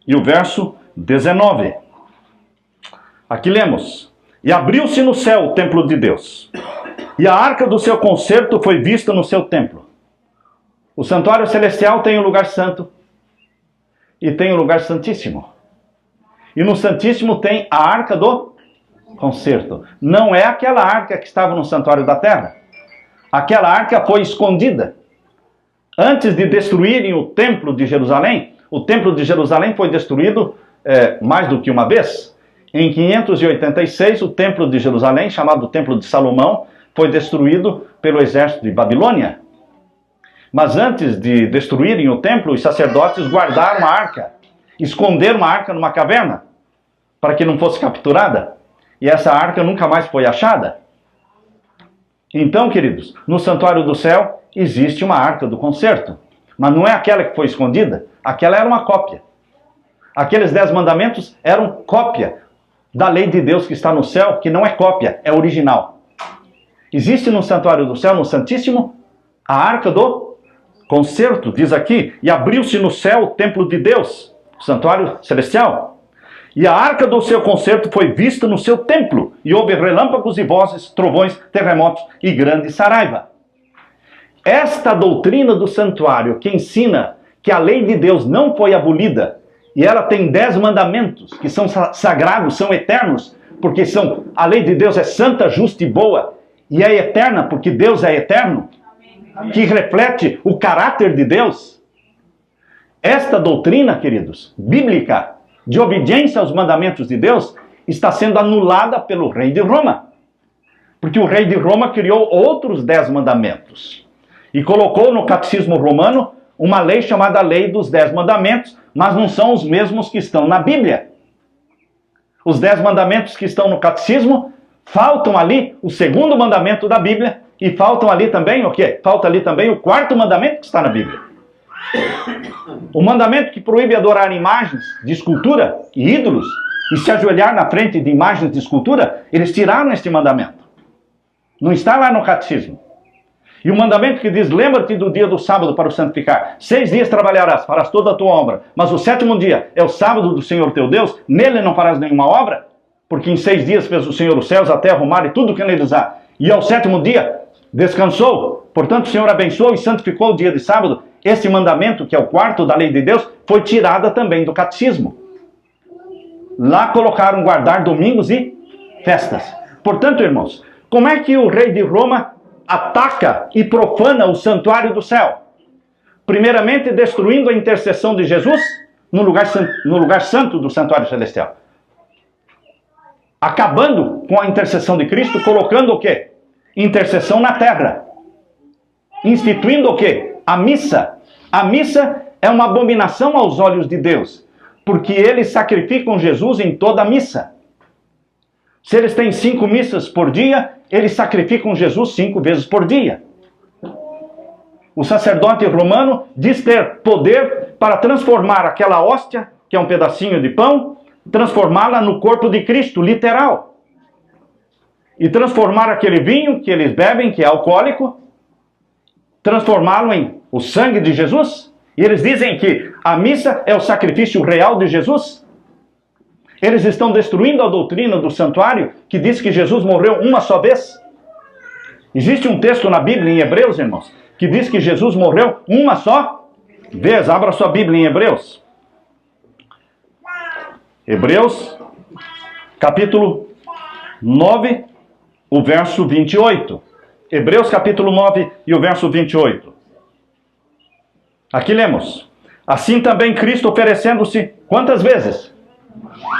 e o verso 19. Aqui lemos: e abriu-se no céu o templo de Deus, e a arca do seu concerto foi vista no seu templo. O santuário celestial tem o lugar santo e tem o lugar santíssimo. E no santíssimo tem a arca do concerto. Não é aquela arca que estava no santuário da terra. Aquela arca foi escondida. Antes de destruírem o templo de Jerusalém, o templo de Jerusalém foi destruído mais do que uma vez. Em 586, o templo de Jerusalém, chamado Templo de Salomão, foi destruído pelo exército de Babilônia. Mas antes de destruírem o templo, os sacerdotes guardaram a arca, esconderam a arca numa caverna, para que não fosse capturada. E essa arca nunca mais foi achada. Então, queridos, no santuário do céu existe uma arca do concerto. Mas não é aquela que foi escondida. Aquela era uma cópia. Aqueles 10 mandamentos eram cópia da lei de Deus que está no céu, que não é cópia, é original. Existe no santuário do céu, no Santíssimo, a arca do concerto, diz aqui, e abriu-se no céu o templo de Deus, o santuário celestial. E a arca do seu concerto foi vista no seu templo, e houve relâmpagos e vozes, trovões, terremotos e grande saraiva. Esta doutrina do santuário que ensina que a lei de Deus não foi abolida, e ela tem 10 mandamentos que são sagrados, são eternos, porque a lei de Deus é santa, justa e boa, e é eterna porque Deus é eterno, que reflete o caráter de Deus. Esta doutrina, queridos, bíblica, de obediência aos mandamentos de Deus, está sendo anulada pelo rei de Roma. Porque o rei de Roma criou outros 10 mandamentos. E colocou no catecismo romano uma lei chamada Lei dos 10 Mandamentos, mas não são os mesmos que estão na Bíblia. Os 10 mandamentos que estão no catecismo, faltam ali o 2º mandamento da Bíblia, e faltam ali também o quê? Falta ali também o 4º mandamento que está na Bíblia. O mandamento que proíbe adorar imagens de escultura e ídolos, e se ajoelhar na frente de imagens de escultura, eles tiraram este mandamento. Não está lá no catecismo. E o mandamento que diz, lembra-te do dia do sábado para o santificar. 6 dias trabalharás, farás toda a tua obra. Mas o 7º dia é o sábado do Senhor teu Deus, nele não farás nenhuma obra. Porque em 6 dias fez o Senhor os céus, a terra, o mar e tudo o que neles há. E ao 7º dia descansou. Portanto, o Senhor abençoou e santificou o dia de sábado. Esse mandamento, que é o 4º da lei de Deus, foi tirada também do catecismo. Lá colocaram guardar domingos e festas. Portanto, irmãos, como é que o rei de Roma ataca e profana o santuário do céu? Primeiramente, destruindo a intercessão de Jesus no lugar santo do santuário celestial. Acabando com a intercessão de Cristo, colocando o quê? Intercessão na terra. Instituindo o quê? A missa. A missa é uma abominação aos olhos de Deus, porque eles sacrificam Jesus em toda a missa. Se eles têm 5 missas por dia, eles sacrificam Jesus 5 vezes por dia. O sacerdote romano diz ter poder para transformar aquela hóstia, que é um pedacinho de pão, transformá-la no corpo de Cristo, literal. E transformar aquele vinho que eles bebem, que é alcoólico, transformá-lo em o sangue de Jesus. E eles dizem que a missa é o sacrifício real de Jesus. Eles estão destruindo a doutrina do santuário, que diz que Jesus morreu uma só vez. Existe um texto na Bíblia, em Hebreus, irmãos, que diz que Jesus morreu uma só vez. Abra sua Bíblia em Hebreus. Hebreus, capítulo 9, o verso 28. Hebreus, capítulo 9 e o verso 28. Aqui lemos. Assim também Cristo oferecendo-se, quantas vezes?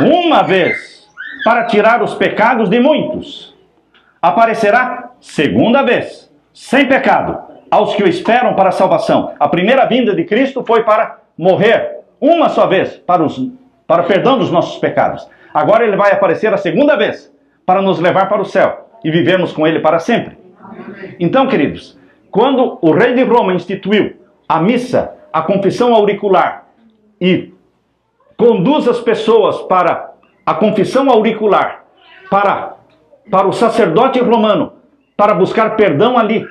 Uma vez, para tirar os pecados de muitos. Aparecerá segunda vez, sem pecado, aos que o esperam para a salvação. A primeira vinda de Cristo foi para morrer uma só vez, para o perdão dos nossos pecados. Agora ele vai aparecer a segunda vez, para nos levar para o céu e vivermos com ele para sempre. Então, queridos, quando o rei de Roma instituiu a missa, a confissão auricular, e conduz as pessoas para a confissão auricular, para o sacerdote romano, para buscar perdão ali,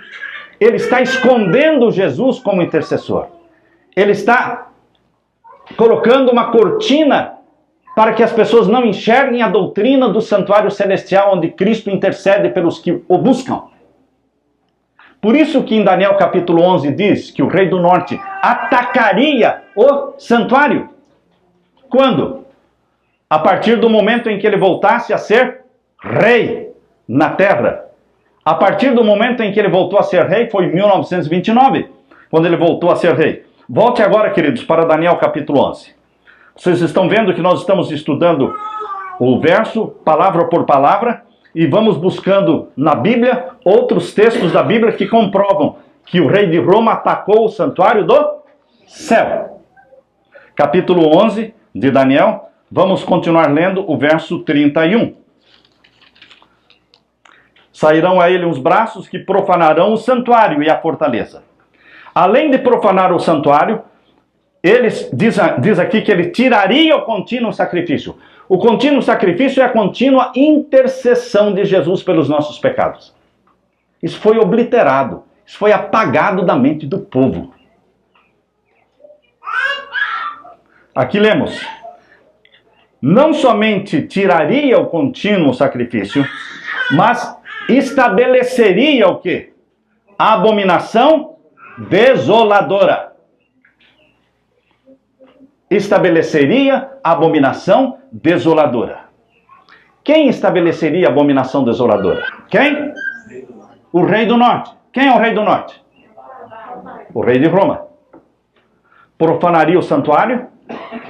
ele está escondendo Jesus como intercessor. Ele está colocando uma cortina para que as pessoas não enxerguem a doutrina do santuário celestial, onde Cristo intercede pelos que o buscam. Por isso que em Daniel capítulo 11 diz que o rei do norte atacaria o santuário. Quando? A partir do momento em que ele voltasse a ser rei na terra. A partir do momento em que ele voltou a ser rei, foi em 1929, quando ele voltou a ser rei. Volte agora, queridos, para Daniel capítulo 11. Vocês estão vendo que nós estamos estudando o verso, palavra por palavra, e vamos buscando na Bíblia outros textos da Bíblia que comprovam que o rei de Roma atacou o santuário do céu. Capítulo 11 de Daniel, vamos continuar lendo o verso 31. Sairão a ele os braços que profanarão o santuário e a fortaleza. Além de profanar o santuário, diz aqui que ele tiraria o contínuo sacrifício. O contínuo sacrifício é a contínua intercessão de Jesus pelos nossos pecados. Isso foi obliterado, isso foi apagado da mente do povo. Aqui lemos: não somente tiraria o contínuo sacrifício, mas estabeleceria o quê? A abominação desoladora. Estabeleceria a abominação desoladora. Quem estabeleceria a abominação desoladora? Quem? O rei do norte. Quem é o rei do norte? O rei de Roma. Profanaria o santuário,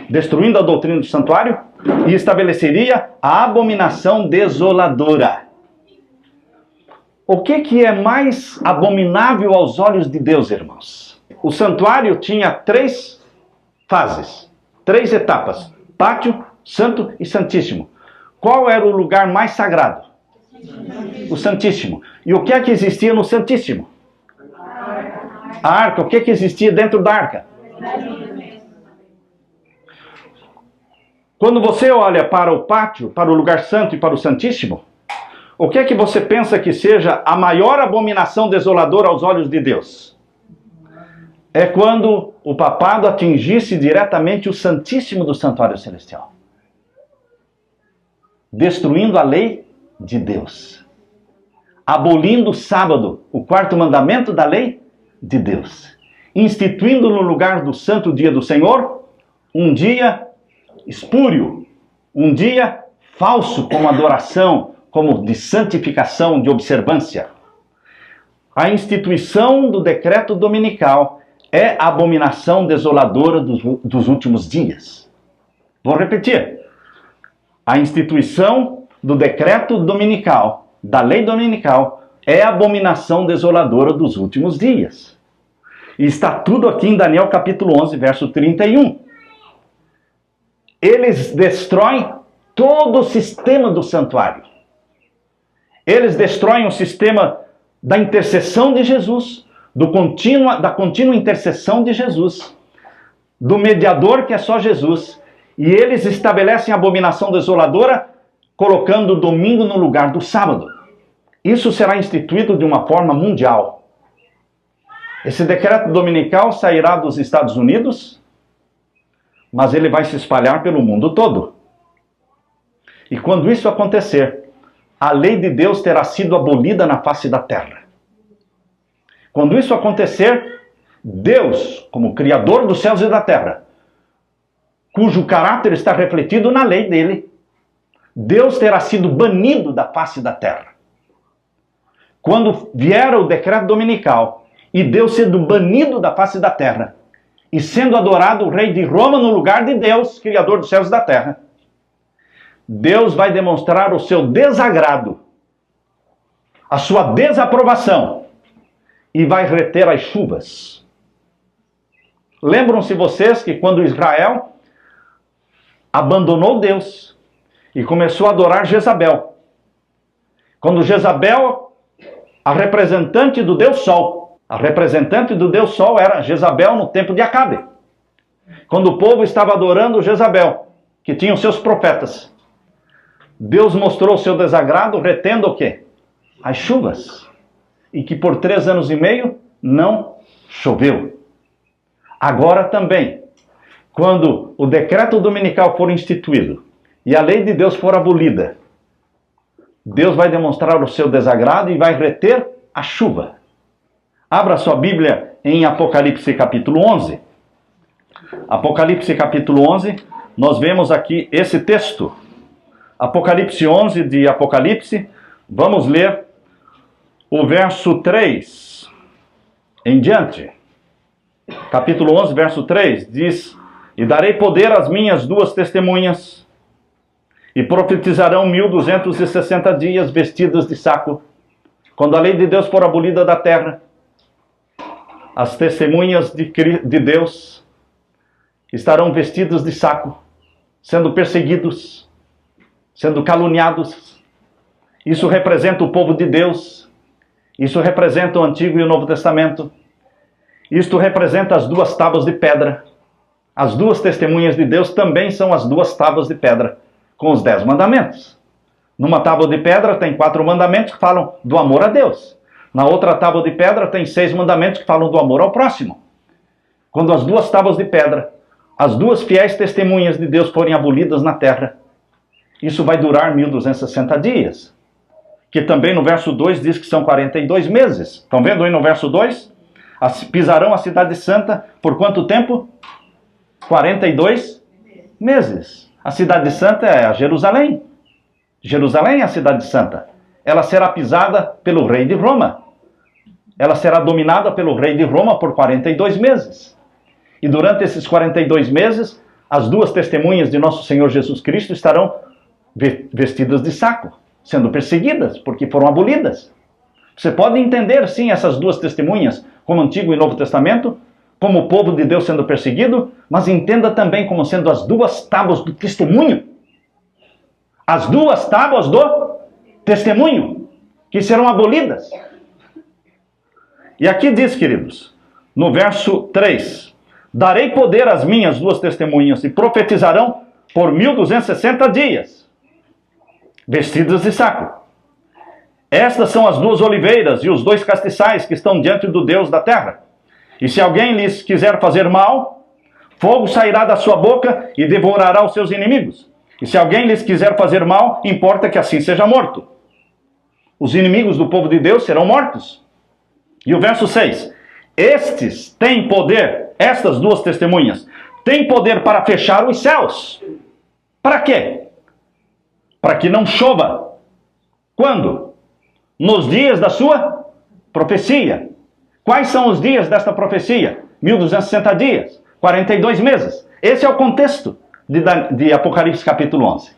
destruindo a doutrina do santuário, e estabeleceria a abominação desoladora. O que é mais abominável aos olhos de Deus, irmãos? O santuário tinha 3 fases, 3 etapas: pátio, santo e santíssimo. Qual era o lugar mais sagrado? O santíssimo. E o que é que existia no santíssimo? A arca. O que é que existia dentro da arca? Quando você olha para o pátio, para o lugar santo e para o santíssimo, o que é que você pensa que seja a maior abominação desoladora aos olhos de Deus? É quando o papado atingisse diretamente o santíssimo do santuário celestial, destruindo a lei de Deus, abolindo o sábado, o 4º mandamento da lei de Deus, instituindo no lugar do santo dia do Senhor um dia espúrio, um dia falso como adoração, como de santificação, de observância. A instituição do decreto dominical é a abominação desoladora dos últimos dias. Vou repetir. A instituição do decreto dominical, da lei dominical, é a abominação desoladora dos últimos dias. E está tudo aqui em Daniel capítulo 11, verso 31. Eles destroem todo o sistema do santuário. Eles destroem o sistema da intercessão de Jesus, da contínua intercessão de Jesus, do mediador que é só Jesus. E eles estabelecem a abominação desoladora, colocando o domingo no lugar do sábado. Isso será instituído de uma forma mundial. Esse decreto dominical sairá dos Estados Unidos, mas ele vai se espalhar pelo mundo todo. E quando isso acontecer, a lei de Deus terá sido abolida na face da terra. Quando isso acontecer, Deus, como Criador dos céus e da terra, cujo caráter está refletido na lei dele, Deus terá sido banido da face da terra. Quando vier o decreto dominical e Deus sendo banido da face da terra e sendo adorado o rei de Roma no lugar de Deus, Criador dos céus e da terra, Deus vai demonstrar o seu desagrado, a sua desaprovação, e vai reter as chuvas. Lembram-se vocês que quando Israel abandonou Deus e começou a adorar Jezabel, quando Jezabel, a representante do Deus Sol, a representante do Deus Sol era Jezabel no tempo de Acabe, quando o povo estava adorando Jezabel, que tinha os seus profetas, Deus mostrou o seu desagrado retendo o quê? As chuvas. E que por 3 anos e meio não choveu. Agora também, quando o decreto dominical for instituído e a lei de Deus for abolida, Deus vai demonstrar o seu desagrado e vai reter a chuva. Abra sua Bíblia em Apocalipse capítulo 11. Apocalipse capítulo 11, nós vemos aqui esse texto. Apocalipse 11 de Apocalipse, vamos ler o verso 3 em diante. Capítulo 11, verso 3, diz: E darei poder às minhas 2 testemunhas, E profetizarão 1260 dias vestidas de saco. Quando a lei de Deus for abolida da terra, as testemunhas de Deus estarão vestidas de saco, sendo perseguidos, sendo caluniados. Isso representa o povo de Deus. Isso representa o Antigo e o Novo Testamento. Isto representa as duas tábuas de pedra. As duas testemunhas de Deus também são as duas tábuas de pedra, com os 10 mandamentos. Numa tábua de pedra tem 4 mandamentos que falam do amor a Deus. Na outra tábua de pedra tem 6 mandamentos que falam do amor ao próximo. Quando as duas tábuas de pedra, as duas fiéis testemunhas de Deus forem abolidas na terra, isso vai durar 1260 dias. Que também no verso 2 diz que são 42 meses. Estão vendo aí no verso 2? Pisarão a cidade santa por quanto tempo? 42 meses. A cidade santa é a Jerusalém. Jerusalém é a cidade santa. Ela será pisada pelo rei de Roma. Ela será dominada pelo rei de Roma por 42 meses. E durante esses 42 meses, as duas testemunhas de nosso Senhor Jesus Cristo estarão vestidas de saco, sendo perseguidas, porque foram abolidas. Você pode entender, sim, essas duas testemunhas, como Antigo e Novo Testamento, como o povo de Deus sendo perseguido, mas entenda também como sendo as duas tábuas do testemunho. As duas tábuas do testemunho, que serão abolidas. E aqui diz, queridos, no verso 3, darei poder às minhas duas testemunhas e profetizarão por 1260 dias, vestidas de saco. Estas são as duas oliveiras e os 2 castiçais que estão diante do Deus da terra. E se alguém lhes quiser fazer mal, fogo sairá da sua boca e devorará os seus inimigos. E se alguém lhes quiser fazer mal, importa que assim seja morto. Os inimigos do povo de Deus serão mortos. E o verso 6. Estes têm poder, estas duas testemunhas, têm poder para fechar os céus. Para quê? Para que não chova. Quando? Nos dias da sua profecia. Quais são os dias desta profecia? 1260 dias, 42 meses. Esse é o contexto de Apocalipse capítulo 11.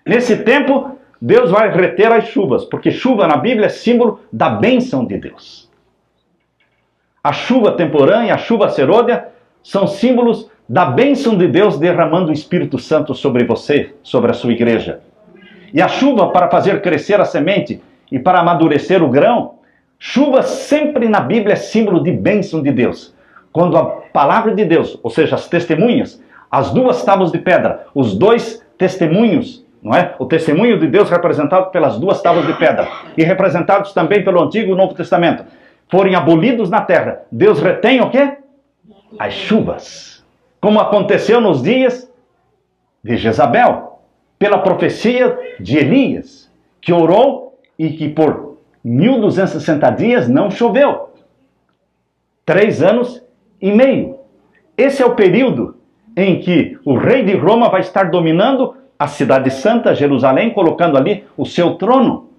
Nesse tempo, Deus vai reter as chuvas, porque chuva na Bíblia é símbolo da bênção de Deus. A chuva temporânea, a chuva serôdia, são símbolos da bênção de Deus derramando o Espírito Santo sobre você, sobre a sua igreja. E a chuva para fazer crescer a semente e para amadurecer o grão, chuva sempre na Bíblia é símbolo de bênção de Deus. Quando a palavra de Deus, ou seja, as testemunhas, as duas tábuas de pedra, os 2 testemunhos, não é? O testemunho de Deus representado pelas 2 tábuas de pedra e representados também pelo Antigo e Novo Testamento, forem abolidos na terra, Deus retém o quê? As chuvas. Como aconteceu nos dias de Jezabel, pela profecia de Elias, que orou e que por 1260 dias não choveu. 3 anos e meio. Esse é o período em que o rei de Roma vai estar dominando a cidade santa, Jerusalém, colocando ali o seu trono.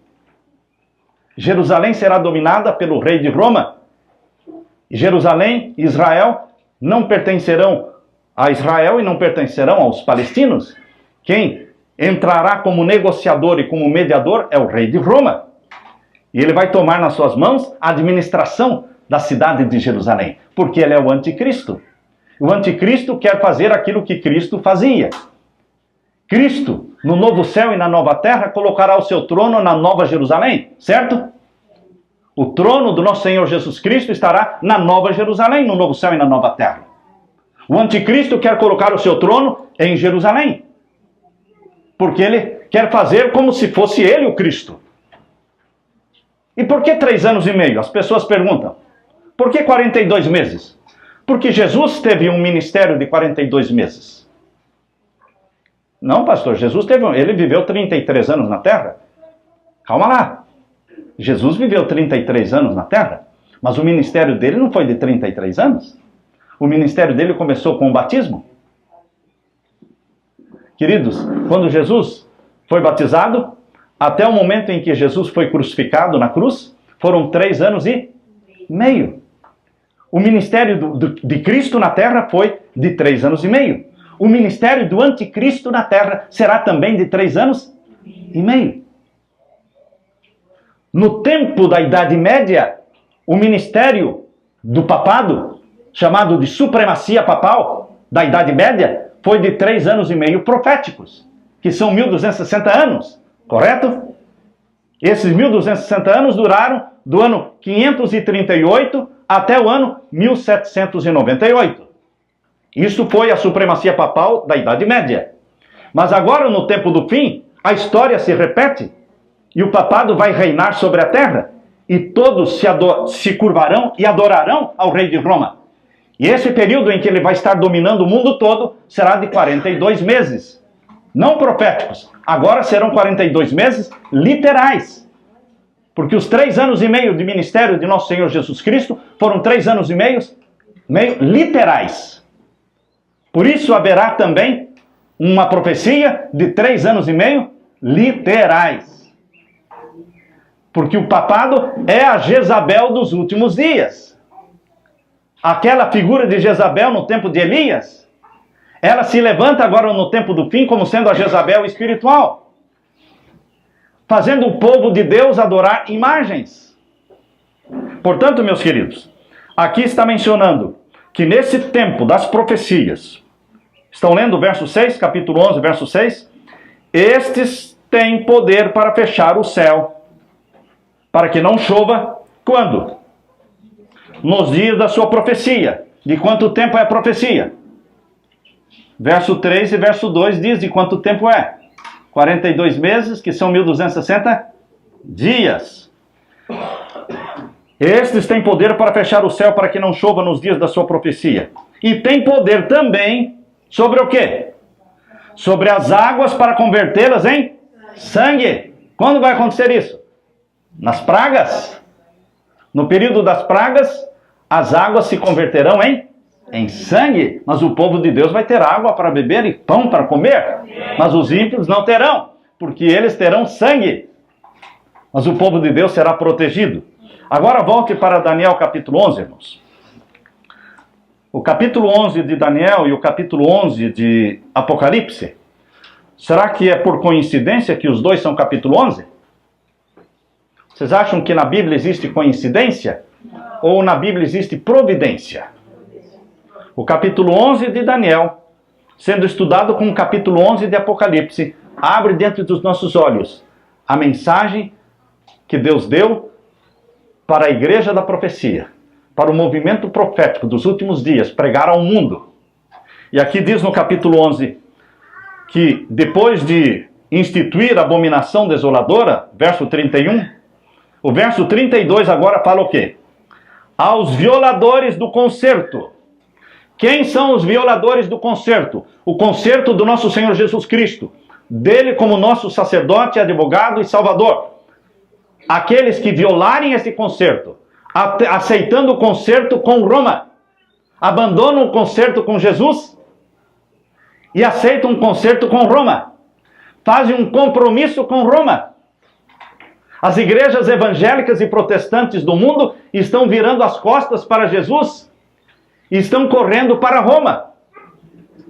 Jerusalém será dominada pelo rei de Roma. Jerusalém e Israel não pertencerão a Israel e não pertencerão aos palestinos. Quem entrará como negociador e como mediador é o rei de Roma. E ele vai tomar nas suas mãos a administração da cidade de Jerusalém, porque ele é o anticristo. O anticristo quer fazer aquilo que Cristo fazia. Cristo, no novo céu e na nova terra, colocará o seu trono na nova Jerusalém, certo? O trono do nosso Senhor Jesus Cristo estará na nova Jerusalém, no novo céu e na nova terra. O anticristo quer colocar o seu trono em Jerusalém, porque ele quer fazer como se fosse ele o Cristo. E por que 3 anos e meio? As pessoas perguntam. Por que 42 meses? Porque Jesus teve um ministério de 42 meses. Não, pastor, ele viveu 33 anos na terra. Calma lá. Jesus viveu 33 anos na terra, mas o ministério dele não foi de 33 anos. O ministério dele começou com o batismo. Queridos, quando Jesus foi batizado, até o momento em que Jesus foi crucificado na cruz, foram 3 anos e meio. O ministério de Cristo na terra foi de 3 anos e meio. o ministério do anticristo na terra será também de 3 anos e meio. No tempo da Idade Média, o ministério do papado, chamado de supremacia papal da Idade Média, foi de 3 anos e meio proféticos, que são 1260 anos, correto? Esses 1260 anos duraram do ano 538 até o ano 1798. Isso foi a supremacia papal da Idade Média. Mas agora, no tempo do fim, a história se repete e o papado vai reinar sobre a terra e todos se curvarão e adorarão ao rei de Roma. E esse período em que ele vai estar dominando o mundo todo será de 42 meses. Não proféticos. Agora serão 42 meses literais. Porque os 3 anos e meio de ministério de nosso Senhor Jesus Cristo foram 3 anos e meio literais. Por isso haverá também uma profecia de 3 anos e meio literais. Porque o papado é a Jezabel dos últimos dias. Aquela figura de Jezabel no tempo de Elias, ela se levanta agora no tempo do fim como sendo a Jezabel espiritual, fazendo o povo de Deus adorar imagens. Portanto, meus queridos, aqui está mencionando que nesse tempo das profecias, estão lendo o verso 6, capítulo 11, verso 6? Estes têm poder para fechar o céu, para que não chova, quando? Nos dias da sua profecia. De quanto tempo é a profecia? Verso 3 e verso 2 diz de quanto tempo é. 42 meses, que são 1260 dias. Estes têm poder para fechar o céu para que não chova nos dias da sua profecia. E tem poder também sobre o quê? Sobre as águas para convertê-las em sangue. Quando vai acontecer isso? Nas pragas. No período das pragas, as águas se converterão em sangue. Mas o povo de Deus vai ter água para beber e pão para comer. Mas os ímpios não terão, porque eles terão sangue. Mas o povo de Deus será protegido. Agora volte para Daniel capítulo 11, irmãos. O capítulo 11 de Daniel e o capítulo 11 de Apocalipse. Será que é por coincidência que os dois são capítulo 11? Vocês acham que na Bíblia existe coincidência? Ou na Bíblia existe providência? O capítulo 11 de Daniel, sendo estudado com o capítulo 11 de Apocalipse, abre diante dos nossos olhos a mensagem que Deus deu para a igreja da profecia, para o movimento profético dos últimos dias, pregar ao mundo. E aqui diz no capítulo 11 que depois de instituir a abominação desoladora, verso 31, o verso 32 agora fala o quê? Aos violadores do concerto. Quem são os violadores do concerto? O concerto do nosso Senhor Jesus Cristo, dele como nosso sacerdote, advogado e salvador. Aqueles que violarem esse concerto, aceitando o concerto com Roma, abandonam o concerto com Jesus e aceitam um concerto com Roma, fazem um compromisso com Roma. As igrejas evangélicas e protestantes do mundo estão virando as costas para Jesus e estão correndo para Roma.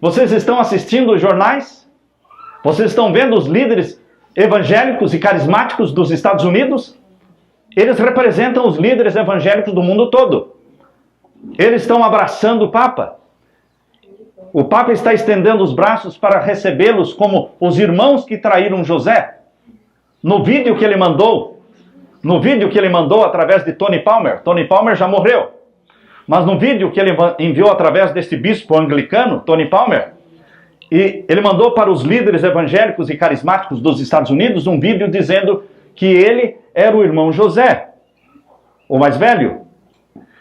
Vocês estão assistindo os jornais? Vocês estão vendo os líderes evangélicos e carismáticos dos Estados Unidos? Eles representam os líderes evangélicos do mundo todo. Eles estão abraçando o Papa. O Papa está estendendo os braços para recebê-los como os irmãos que traíram José. No vídeo que ele mandou através de Tony Palmer já morreu. Mas no vídeo que ele enviou através deste bispo anglicano, Tony Palmer, e ele mandou para os líderes evangélicos e carismáticos dos Estados Unidos um vídeo dizendo que ele era o irmão José, o mais velho,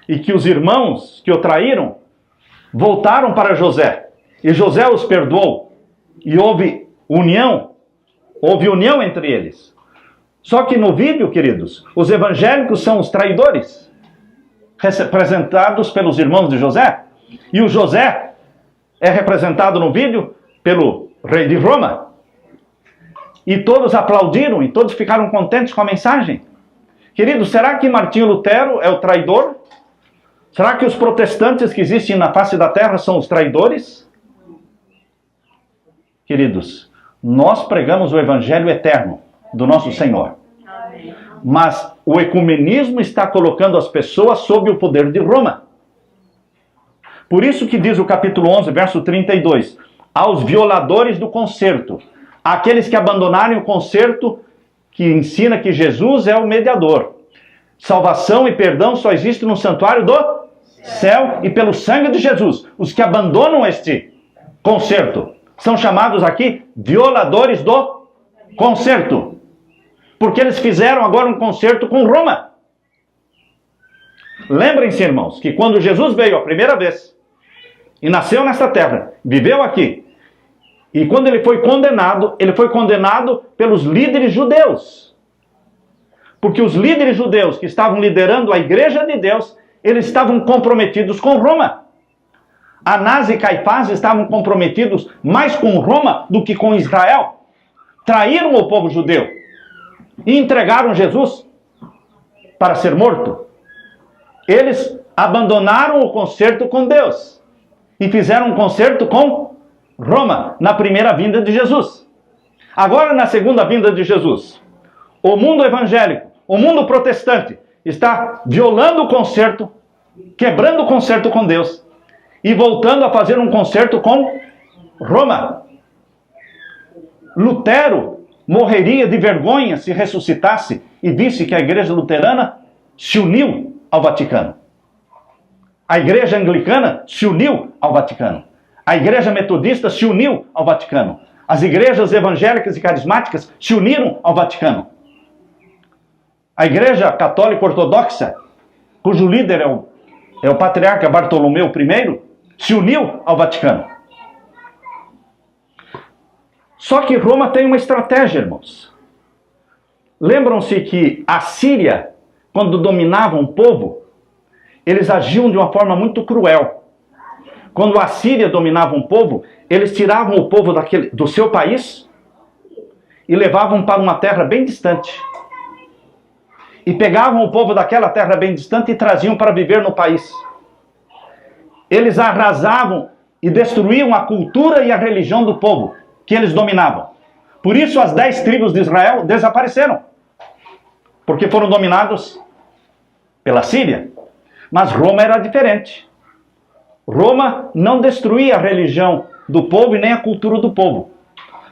e que os irmãos que o traíram voltaram para José, e José os perdoou, e houve união entre eles. Só que no vídeo, queridos, os evangélicos são os traidores, representados pelos irmãos de José, e o José é representado no vídeo pelo rei de Roma. E todos aplaudiram e todos ficaram contentes com a mensagem. Queridos, será que Martinho Lutero é o traidor? Será que os protestantes que existem na face da terra são os traidores? queridos, nós pregamos o evangelho eterno do nosso Senhor. Mas o ecumenismo está colocando as pessoas sob o poder de Roma. Por isso que diz o capítulo 11, verso 32, aos violadores do concerto, aqueles que abandonarem o concerto que ensina que Jesus é o mediador. Salvação e perdão só existem no santuário do céu e pelo sangue de Jesus. Os que abandonam este concerto são chamados aqui violadores do concerto. Porque eles fizeram agora um concerto com Roma. Lembrem-se, irmãos, que quando Jesus veio a primeira vez e nasceu nesta terra, viveu aqui, e quando ele foi condenado pelos líderes judeus. Porque os líderes judeus que estavam liderando a igreja de Deus, eles estavam comprometidos com Roma. Anás e Caifás estavam comprometidos mais com Roma do que com Israel. Traíram o povo judeu e entregaram Jesus para ser morto. Eles abandonaram o concerto com Deus e fizeram um concerto com Roma na primeira vinda de Jesus. Agora, na segunda vinda de Jesus, o mundo evangélico, o mundo protestante, está violando o concerto, quebrando o concerto com Deus e voltando a fazer um concerto com Roma. Lutero morreria de vergonha se ressuscitasse e visse que a igreja luterana se uniu ao Vaticano. A igreja anglicana se uniu ao Vaticano. A igreja metodista se uniu ao Vaticano. As igrejas evangélicas e carismáticas se uniram ao Vaticano. A igreja católica ortodoxa, cujo líder é o patriarca Bartolomeu I, se uniu ao Vaticano. Só que Roma tem uma estratégia, irmãos. Lembram-se que a Síria, quando dominava um povo, eles agiam de uma forma muito cruel. Quando a Síria dominava um povo, eles tiravam o povo do seu país e levavam para uma terra bem distante. E pegavam o povo daquela terra bem distante e traziam para viver no país. Eles arrasavam e destruíam a cultura e a religião do povo que eles dominavam. Por isso as 10 tribos de Israel desapareceram. Porque foram dominados pela Síria. Mas Roma era diferente. Roma não destruía a religião do povo e nem a cultura do povo.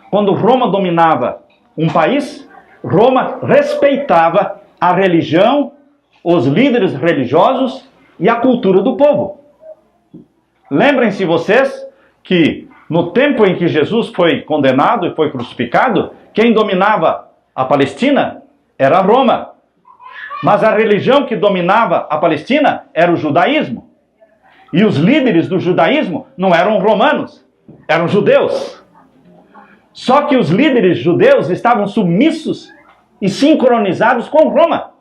Quando Roma dominava um país, Roma respeitava a religião, os líderes religiosos e a cultura do povo. Lembrem-se vocês que no tempo em que Jesus foi condenado e foi crucificado, quem dominava a Palestina era Roma. Mas a religião que dominava a Palestina era o judaísmo. E os líderes do judaísmo não eram romanos, eram judeus. Só que os líderes judeus estavam submissos e sincronizados com Roma.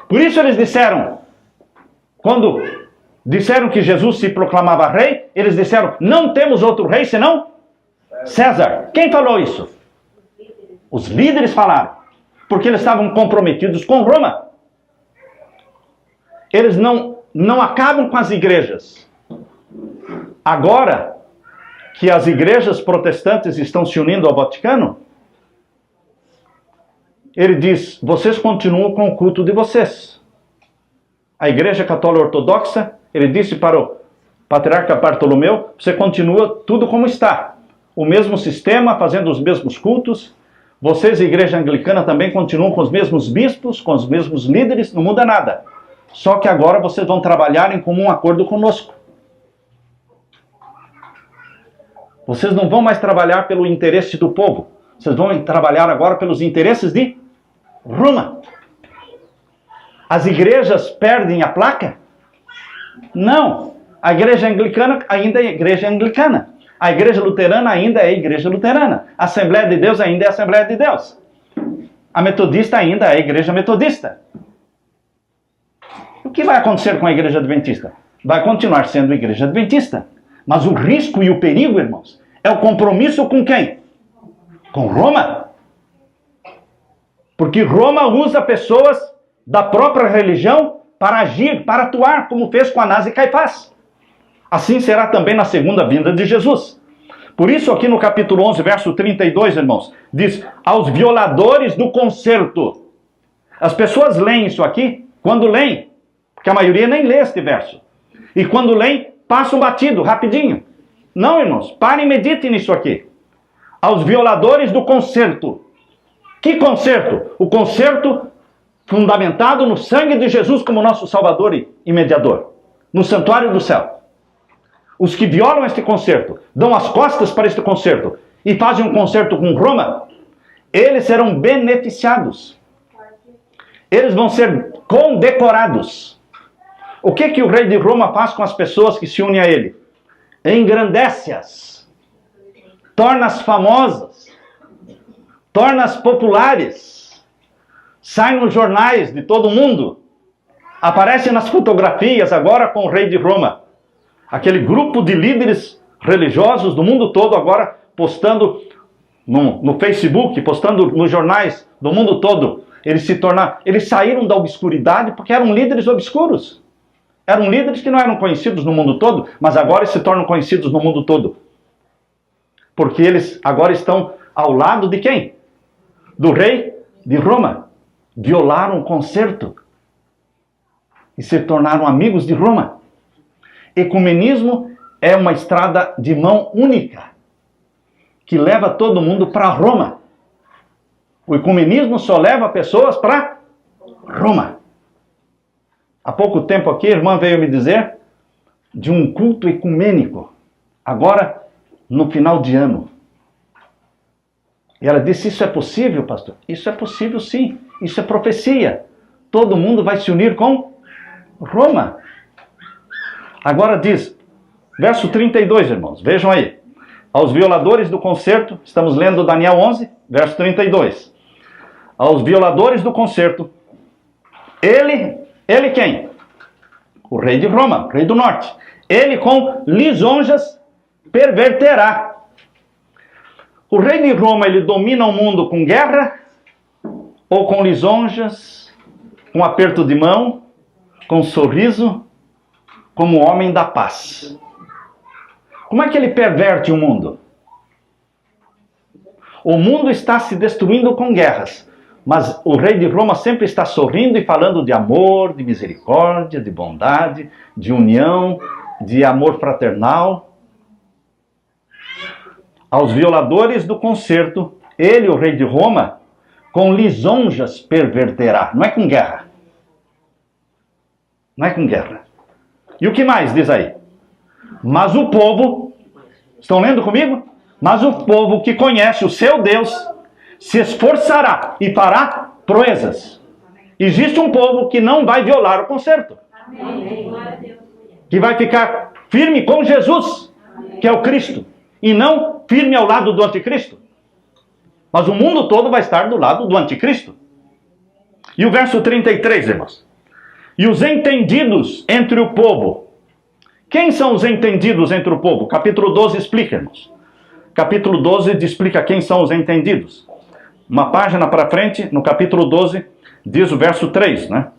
Por isso eles disseram, quando disseram que Jesus se proclamava rei, eles disseram, não temos outro rei senão César. Quem falou isso? Os líderes falaram, porque eles estavam comprometidos com Roma. Eles não acabam com as igrejas. Agora que as igrejas protestantes estão se unindo ao Vaticano, ele diz, vocês continuam com o culto de vocês. A igreja católica ortodoxa, ele disse para o patriarca Bartolomeu, você continua tudo como está. O mesmo sistema, fazendo os mesmos cultos. Vocês, a igreja anglicana, também continuam com os mesmos bispos, com os mesmos líderes, não muda nada. Só que agora vocês vão trabalhar em comum acordo conosco. Vocês não vão mais trabalhar pelo interesse do povo. Vocês vão trabalhar agora pelos interesses de Roma. As igrejas perdem a placa? Não. A igreja anglicana ainda é igreja anglicana. A igreja luterana ainda é igreja luterana. A Assembleia de Deus ainda é Assembleia de Deus. A metodista ainda é igreja metodista. O que vai acontecer com a igreja adventista? Vai continuar sendo igreja adventista. Mas o risco e o perigo, irmãos, é o compromisso com quem? Com Roma. Porque Roma usa pessoas da própria religião para agir, para atuar, como fez com Anás e Caifás. Assim será também na segunda vinda de Jesus. Por isso aqui no capítulo 11, verso 32, irmãos, diz, aos violadores do concerto. As pessoas leem isso aqui, quando leem, porque a maioria nem lê este verso. E quando leem, passam batido, rapidinho. Não, irmãos, parem e meditem nisso aqui. Aos violadores do concerto. Que concerto? O concerto fundamentado no sangue de Jesus como nosso Salvador e mediador. No santuário do céu. Os que violam este concerto, dão as costas para este concerto e fazem um concerto com Roma, eles serão beneficiados. Eles vão ser condecorados. O que o rei de Roma faz com as pessoas que se unem a ele? Engrandece-as. Torna-as famosas. Torna-as populares. Sai nos jornais de todo mundo. Aparece nas fotografias agora com o rei de Roma. Aquele grupo de líderes religiosos do mundo todo agora postando no Facebook, postando nos jornais do mundo todo. Eles saíram da obscuridade porque eram líderes obscuros. Eram líderes que não eram conhecidos no mundo todo, mas agora se tornam conhecidos no mundo todo. Porque eles agora estão ao lado de quem? Do rei de Roma. Violaram o concerto. E se tornaram amigos de Roma. Ecumenismo é uma estrada de mão única. Que leva todo mundo para Roma. O ecumenismo só leva pessoas para Roma. Há pouco tempo aqui, a irmã veio me dizer de um culto ecumênico. Agora, no final de ano. E ela disse, isso é possível, pastor? Isso é possível, sim. Isso é profecia. Todo mundo vai se unir com Roma. Agora diz, verso 32, irmãos. Vejam aí. Aos violadores do concerto, estamos lendo Daniel 11, verso 32. Aos violadores do concerto, ele quem? O rei de Roma, o rei do norte. Ele com lisonjas perverterá. O rei de Roma, ele domina o mundo com guerra, ou com lisonjas, com aperto de mão, com sorriso, como homem da paz. Como é que ele perverte o mundo? O mundo está se destruindo com guerras. Mas o rei de Roma sempre está sorrindo e falando de amor, de misericórdia, de bondade, de união, de amor fraternal. Aos violadores do concerto, ele, o rei de Roma, com lisonjas perverterá. Não é com guerra. Não é com guerra. E o que mais diz aí? Mas o povo, estão lendo comigo? Mas o povo que conhece o seu Deus se esforçará e fará proezas. Existe um povo que não vai violar o concerto. Que vai ficar firme com Jesus, que é o Cristo, e não firme ao lado do anticristo. Mas o mundo todo vai estar do lado do anticristo. E o verso 33, irmãos. E os entendidos entre o povo. Quem são os entendidos entre o povo? Capítulo 12 explica, irmãos. Capítulo 12 explica quem são os entendidos. Uma página para frente, no capítulo 12, diz o verso 3, né?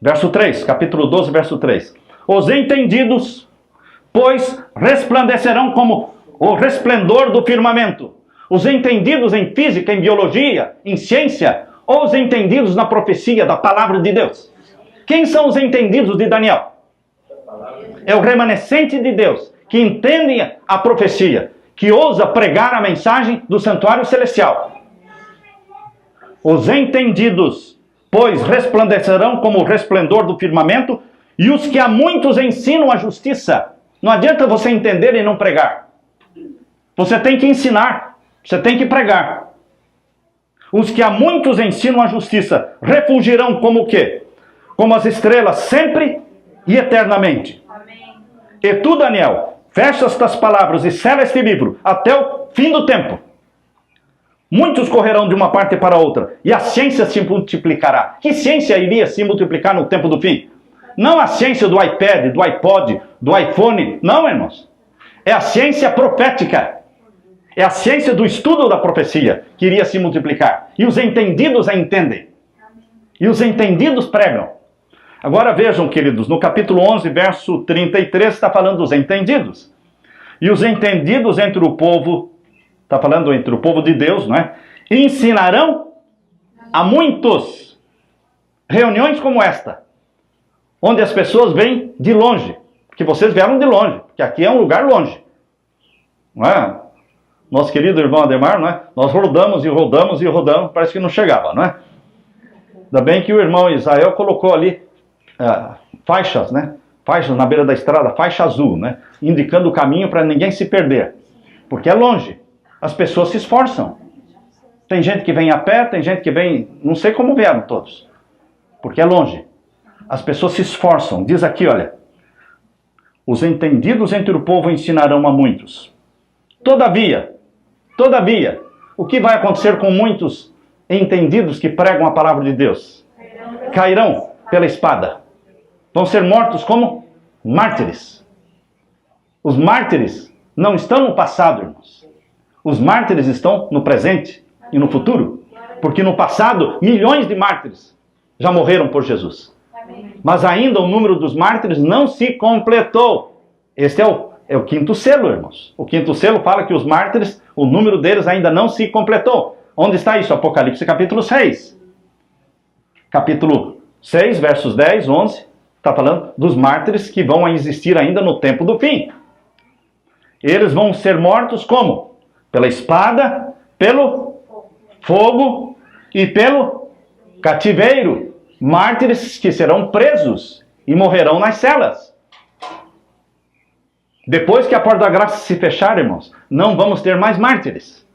Verso 3, capítulo 12, verso 3. Os entendidos, pois, resplandecerão como o resplendor do firmamento. Os entendidos em física, em biologia, em ciência, ou os entendidos na profecia da palavra de Deus. Quem são os entendidos de Daniel? É o remanescente de Deus, que entendem a profecia, que ousa pregar a mensagem do santuário celestial. Os entendidos, pois, resplandecerão como o resplendor do firmamento, e os que a muitos ensinam a justiça. Não adianta você entender e não pregar. Você tem que ensinar, você tem que pregar. Os que a muitos ensinam a justiça refugirão como o quê? Como as estrelas, sempre e eternamente. Amém. E tu, Daniel, fecha estas palavras e sela este livro até o fim do tempo. Muitos correrão de uma parte para outra, e a ciência se multiplicará. Que ciência iria se multiplicar no tempo do fim? Não a ciência do iPad, do iPod, do iPhone. Não, irmãos. É a ciência profética. É a ciência do estudo da profecia que iria se multiplicar. E os entendidos a entendem. E os entendidos pregam. Agora vejam, queridos, no capítulo 11, verso 33, está falando dos entendidos. E os entendidos entre o povo, está falando entre o povo de Deus, não é? Ensinarão a muitos. Reuniões como esta, onde as pessoas vêm de longe, porque vocês vieram de longe, porque aqui é um lugar longe, não é? Nosso querido irmão Ademar, não é? Nós rodamos e rodamos e rodamos, parece que não chegava, não é? Ainda bem que o irmão Israel colocou ali faixas, né? Faixas na beira da estrada, faixa azul, né? Indicando o caminho para ninguém se perder, porque é longe. As pessoas se esforçam. Tem gente que vem a pé, tem gente que vem, não sei como vieram todos, porque é longe. As pessoas se esforçam. Diz aqui, olha, os entendidos entre o povo ensinarão a muitos. Todavia, o que vai acontecer com muitos entendidos que pregam a palavra de Deus? Cairão pela espada. Vão ser mortos como mártires. Os mártires não estão no passado, irmãos. Os mártires estão no presente e no futuro. Porque no passado, milhões de mártires já morreram por Jesus. Mas ainda o número dos mártires não se completou. Este é o quinto selo, irmãos. O quinto selo fala que os mártires, o número deles ainda não se completou. Onde está isso? Apocalipse capítulo 6. Capítulo 6, versos 10, 11, está falando dos mártires que vão existir ainda no tempo do fim. Eles vão ser mortos como? Pela espada, pelo fogo e pelo cativeiro. Mártires que serão presos e morrerão nas celas. Depois que a porta da graça se fechar, irmãos, não vamos ter mais mártires.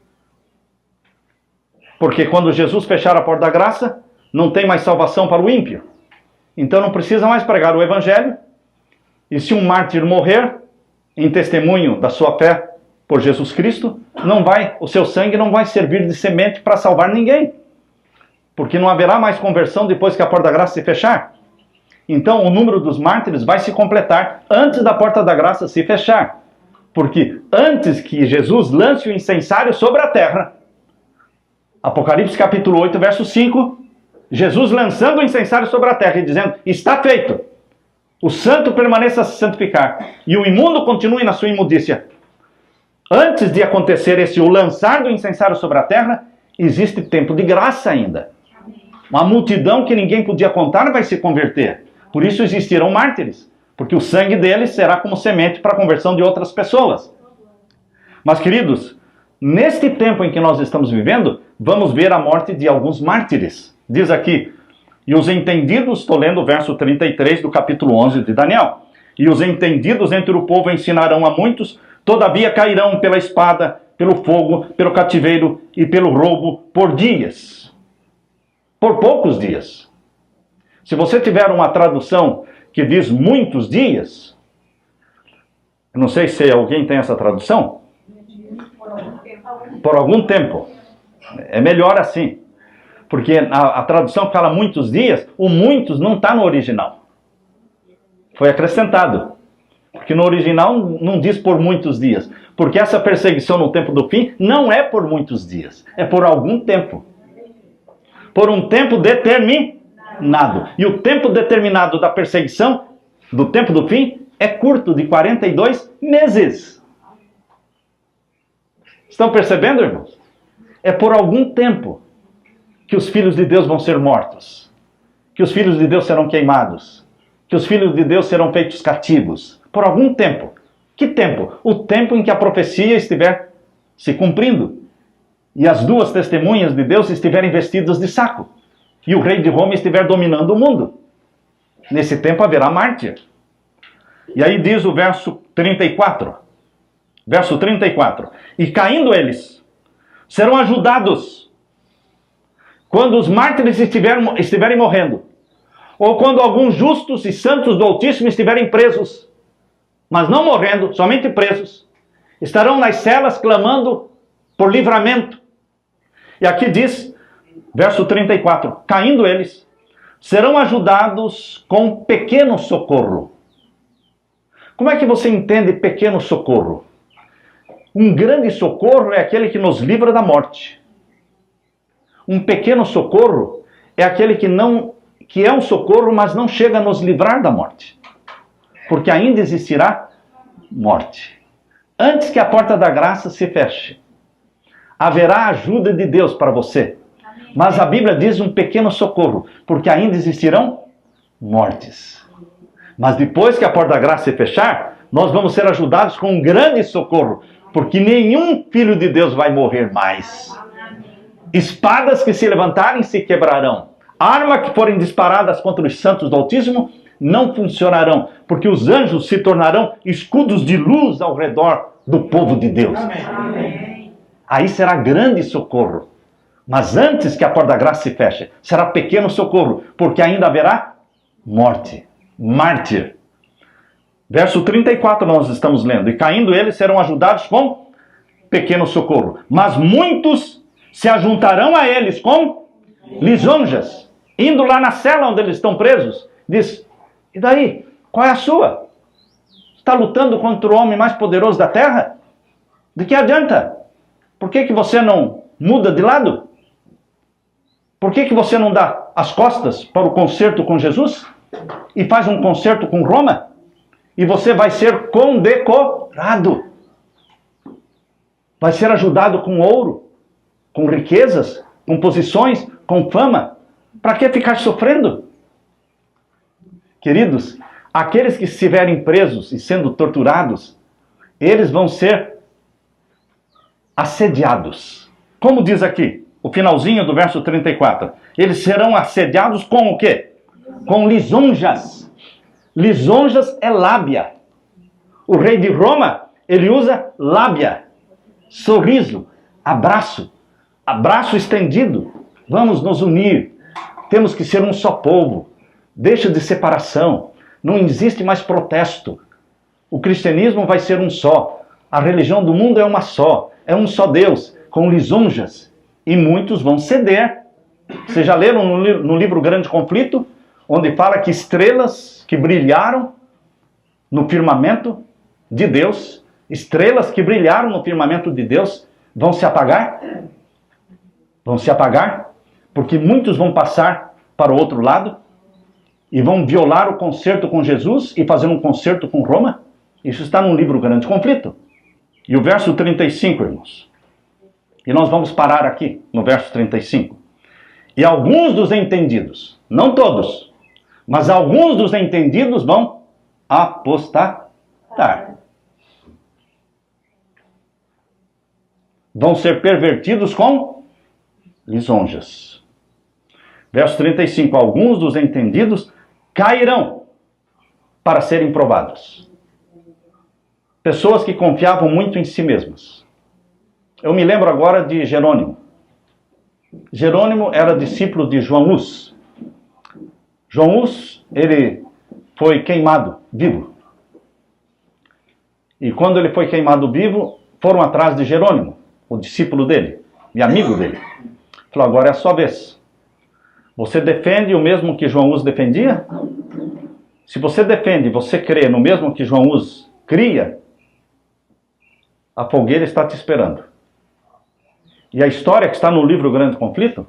Porque quando Jesus fechar a porta da graça, não tem mais salvação para o ímpio. Então não precisa mais pregar o evangelho. E se um mártir morrer em testemunho da sua fé por Jesus Cristo, o seu sangue não vai servir de semente para salvar ninguém. Porque não haverá mais conversão depois que a porta da graça se fechar. Então o número dos mártires vai se completar antes da porta da graça se fechar. Porque antes que Jesus lance o incensário sobre a terra, Apocalipse capítulo 8, verso 5, Jesus lançando o incensário sobre a terra e dizendo, está feito. O santo permaneça a se santificar e o imundo continue na sua imundícia. Antes de acontecer o lançar do incensário sobre a terra, existe tempo de graça ainda. Uma multidão que ninguém podia contar vai se converter. Por isso existirão mártires, porque o sangue deles será como semente para a conversão de outras pessoas. Mas, queridos, neste tempo em que nós estamos vivendo, vamos ver a morte de alguns mártires. Diz aqui, e os entendidos, estou lendo o verso 33 do capítulo 11 de Daniel, e os entendidos entre o povo ensinarão a muitos, todavia cairão pela espada, pelo fogo, pelo cativeiro e pelo roubo por dias. Por poucos dias. Se você tiver uma tradução que diz muitos dias, eu não sei se alguém tem essa tradução. Por algum tempo. É melhor assim. Porque a tradução que fala muitos dias, o muitos não está no original. Foi acrescentado. Porque no original não diz por muitos dias. Porque essa perseguição no tempo do fim não é por muitos dias. É por algum tempo. Por um tempo determinado. E o tempo determinado da perseguição, do tempo do fim, é curto, de 42 meses. Estão percebendo, irmãos? É por algum tempo que os filhos de Deus vão ser mortos. Que os filhos de Deus serão queimados. Que os filhos de Deus serão feitos cativos. Por algum tempo. Que tempo? O tempo em que a profecia estiver se cumprindo. E as duas testemunhas de Deus estiverem vestidas de saco. E o rei de Roma estiver dominando o mundo. Nesse tempo haverá mártir. E aí diz o verso 34. Verso 34. E caindo eles, serão ajudados. Quando os mártires estiverem morrendo. Ou quando alguns justos e santos do Altíssimo estiverem presos. Mas não morrendo, somente presos. Estarão nas celas clamando por livramento. E aqui diz, verso 34, caindo eles, serão ajudados com pequeno socorro. Como é que você entende pequeno socorro? Um grande socorro é aquele que nos livra da morte. Um pequeno socorro é aquele que é um socorro, mas não chega a nos livrar da morte. Porque ainda existirá morte. Antes que a porta da graça se feche, haverá ajuda de Deus para você. Mas a Bíblia diz um pequeno socorro, porque ainda existirão mortes. Mas depois que a porta da graça se fechar, nós vamos ser ajudados com um grande socorro, porque nenhum filho de Deus vai morrer mais. Espadas que se levantarem se quebrarão. Armas que forem disparadas contra os santos do Altíssimo não funcionarão, porque os anjos se tornarão escudos de luz ao redor do povo de Deus. Amém. Aí será grande socorro. Mas antes que a porta da graça se feche, será pequeno socorro, porque ainda haverá morte, mártir. Verso 34 nós estamos lendo. E caindo eles serão ajudados com pequeno socorro. Mas muitos se ajuntarão a eles com lisonjas. Indo lá na cela onde eles estão presos, diz, e daí? Qual é a sua? Está lutando contra o homem mais poderoso da terra? De que adianta? Por que você não muda de lado? Por que você não dá as costas para o concerto com Jesus? E faz um concerto com Roma? E você vai ser condecorado. Vai ser ajudado com ouro, com riquezas, com posições, com fama. Para que ficar sofrendo? Queridos, aqueles que estiverem presos e sendo torturados, eles vão ser assediados. Como diz aqui, o finalzinho do verso 34. Eles serão assediados com o quê? Com lisonjas. Lisonjas é lábia. O rei de Roma, ele usa lábia. Sorriso, abraço. Abraço estendido. Vamos nos unir. Temos que ser um só povo. Deixa de separação. Não existe mais protesto. O cristianismo vai ser um só. A religião do mundo é uma só. É um só Deus, com lisonjas. E muitos vão ceder. Vocês já leram no livro Grande Conflito, onde fala que estrelas que brilharam no firmamento de Deus, estrelas que brilharam no firmamento de Deus, vão se apagar? Vão se apagar? Porque muitos vão passar para o outro lado e vão violar o concerto com Jesus e fazer um concerto com Roma? Isso está no livro Grande Conflito. E o verso 35, irmãos. E nós vamos parar aqui, no verso 35. E alguns dos entendidos, não todos, mas alguns dos entendidos vão apostatar. Vão ser pervertidos com lisonjas. Verso 35. Alguns dos entendidos cairão para serem provados. Pessoas que confiavam muito em si mesmas. Eu me lembro agora de Jerônimo. Jerônimo era discípulo de João Hus. João Hus, ele foi queimado vivo. E quando ele foi queimado vivo, foram atrás de Jerônimo, o discípulo dele e amigo dele. Falou, agora é a sua vez. Você defende o mesmo que João Hus defendia? Se você defende, você crê no mesmo que João Hus cria, a fogueira está te esperando. E a história que está no livro Grande Conflito,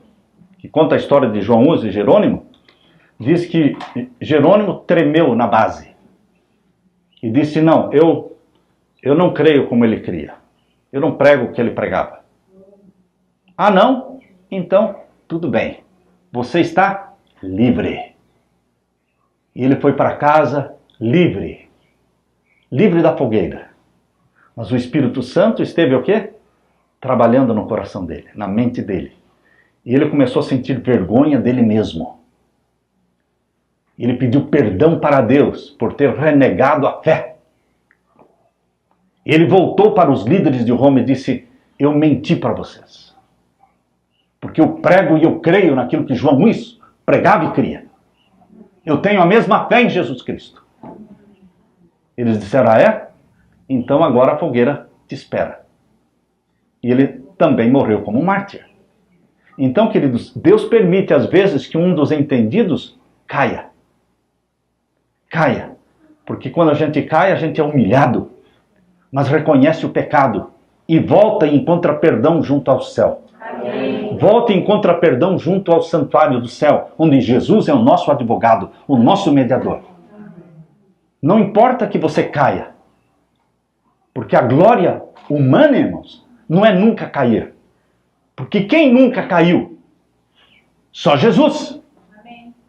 que conta a história de João Hus e Jerônimo, diz que Jerônimo tremeu na base. E disse, não, eu não creio como ele cria. Eu não prego o que ele pregava. Ah, não? Então, tudo bem. Você está livre. E ele foi para casa livre. Livre da fogueira. Mas o Espírito Santo esteve o quê? Trabalhando no coração dele, na mente dele. E ele começou a sentir vergonha dele mesmo. Ele pediu perdão para Deus por ter renegado a fé. Ele voltou para os líderes de Roma e disse, eu menti para vocês. Porque eu prego e eu creio naquilo que João Hus pregava e cria. Eu tenho a mesma fé em Jesus Cristo. Eles disseram, ah, é? Então agora a fogueira te espera. E ele também morreu como um mártir. Então, queridos, Deus permite às vezes que um dos entendidos caia. Caia. Porque quando a gente cai, a gente é humilhado. Mas reconhece o pecado. E volta e encontra perdão junto ao céu. Amém. Volta e encontra perdão junto ao santuário do céu. Onde Jesus é o nosso advogado, o nosso mediador. Não importa que você caia. Porque a glória humana, irmãos, não é nunca cair. Porque quem nunca caiu? Só Jesus.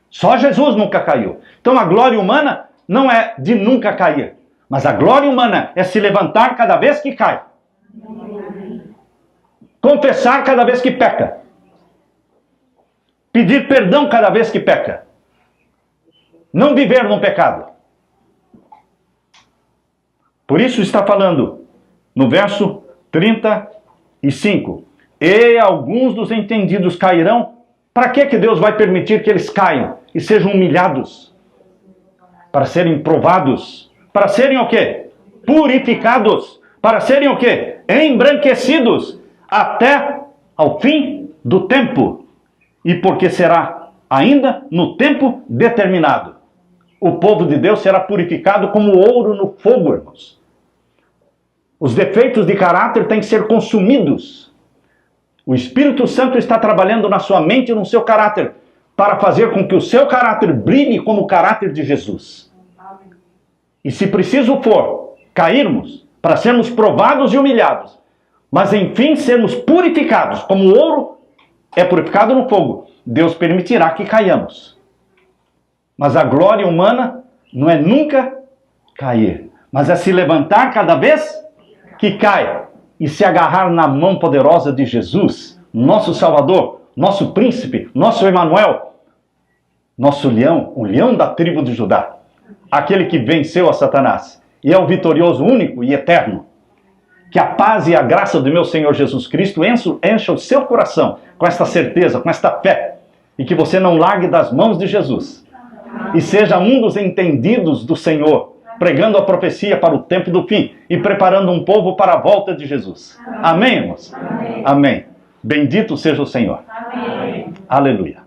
Só Jesus nunca caiu. Então a glória humana não é de nunca cair. Mas a glória humana é se levantar cada vez que cai. Confessar cada vez que peca. Pedir perdão cada vez que peca. Não viver no pecado. Por isso está falando no verso 35. E alguns dos entendidos cairão. Para que Deus vai permitir que eles caiam e sejam humilhados? Para serem provados. Para serem o quê? Purificados. Para serem o quê? Embranquecidos. Até ao fim do tempo. E porque será ainda no tempo determinado. O povo de Deus será purificado como ouro no fogo, irmãos. Os defeitos de caráter têm que ser consumidos. O Espírito Santo está trabalhando na sua mente e no seu caráter para fazer com que o seu caráter brilhe como o caráter de Jesus. E se preciso for, cairmos para sermos provados e humilhados, mas enfim sermos purificados como o ouro é purificado no fogo, Deus permitirá que caiamos. Mas a glória humana não é nunca cair, mas é se levantar cada vez que cai e se agarrar na mão poderosa de Jesus, nosso Salvador, nosso príncipe, nosso Emanuel, nosso leão, o leão da tribo de Judá, aquele que venceu a Satanás e é o vitorioso único e eterno. Que a paz e a graça do meu Senhor Jesus Cristo encha o seu coração com esta certeza, com esta fé, e que você não largue das mãos de Jesus e seja um dos entendidos do Senhor, pregando a profecia para o tempo do fim e preparando um povo para a volta de Jesus. Amém, irmãos? Amém. Amém. Bendito seja o Senhor. Amém. Aleluia.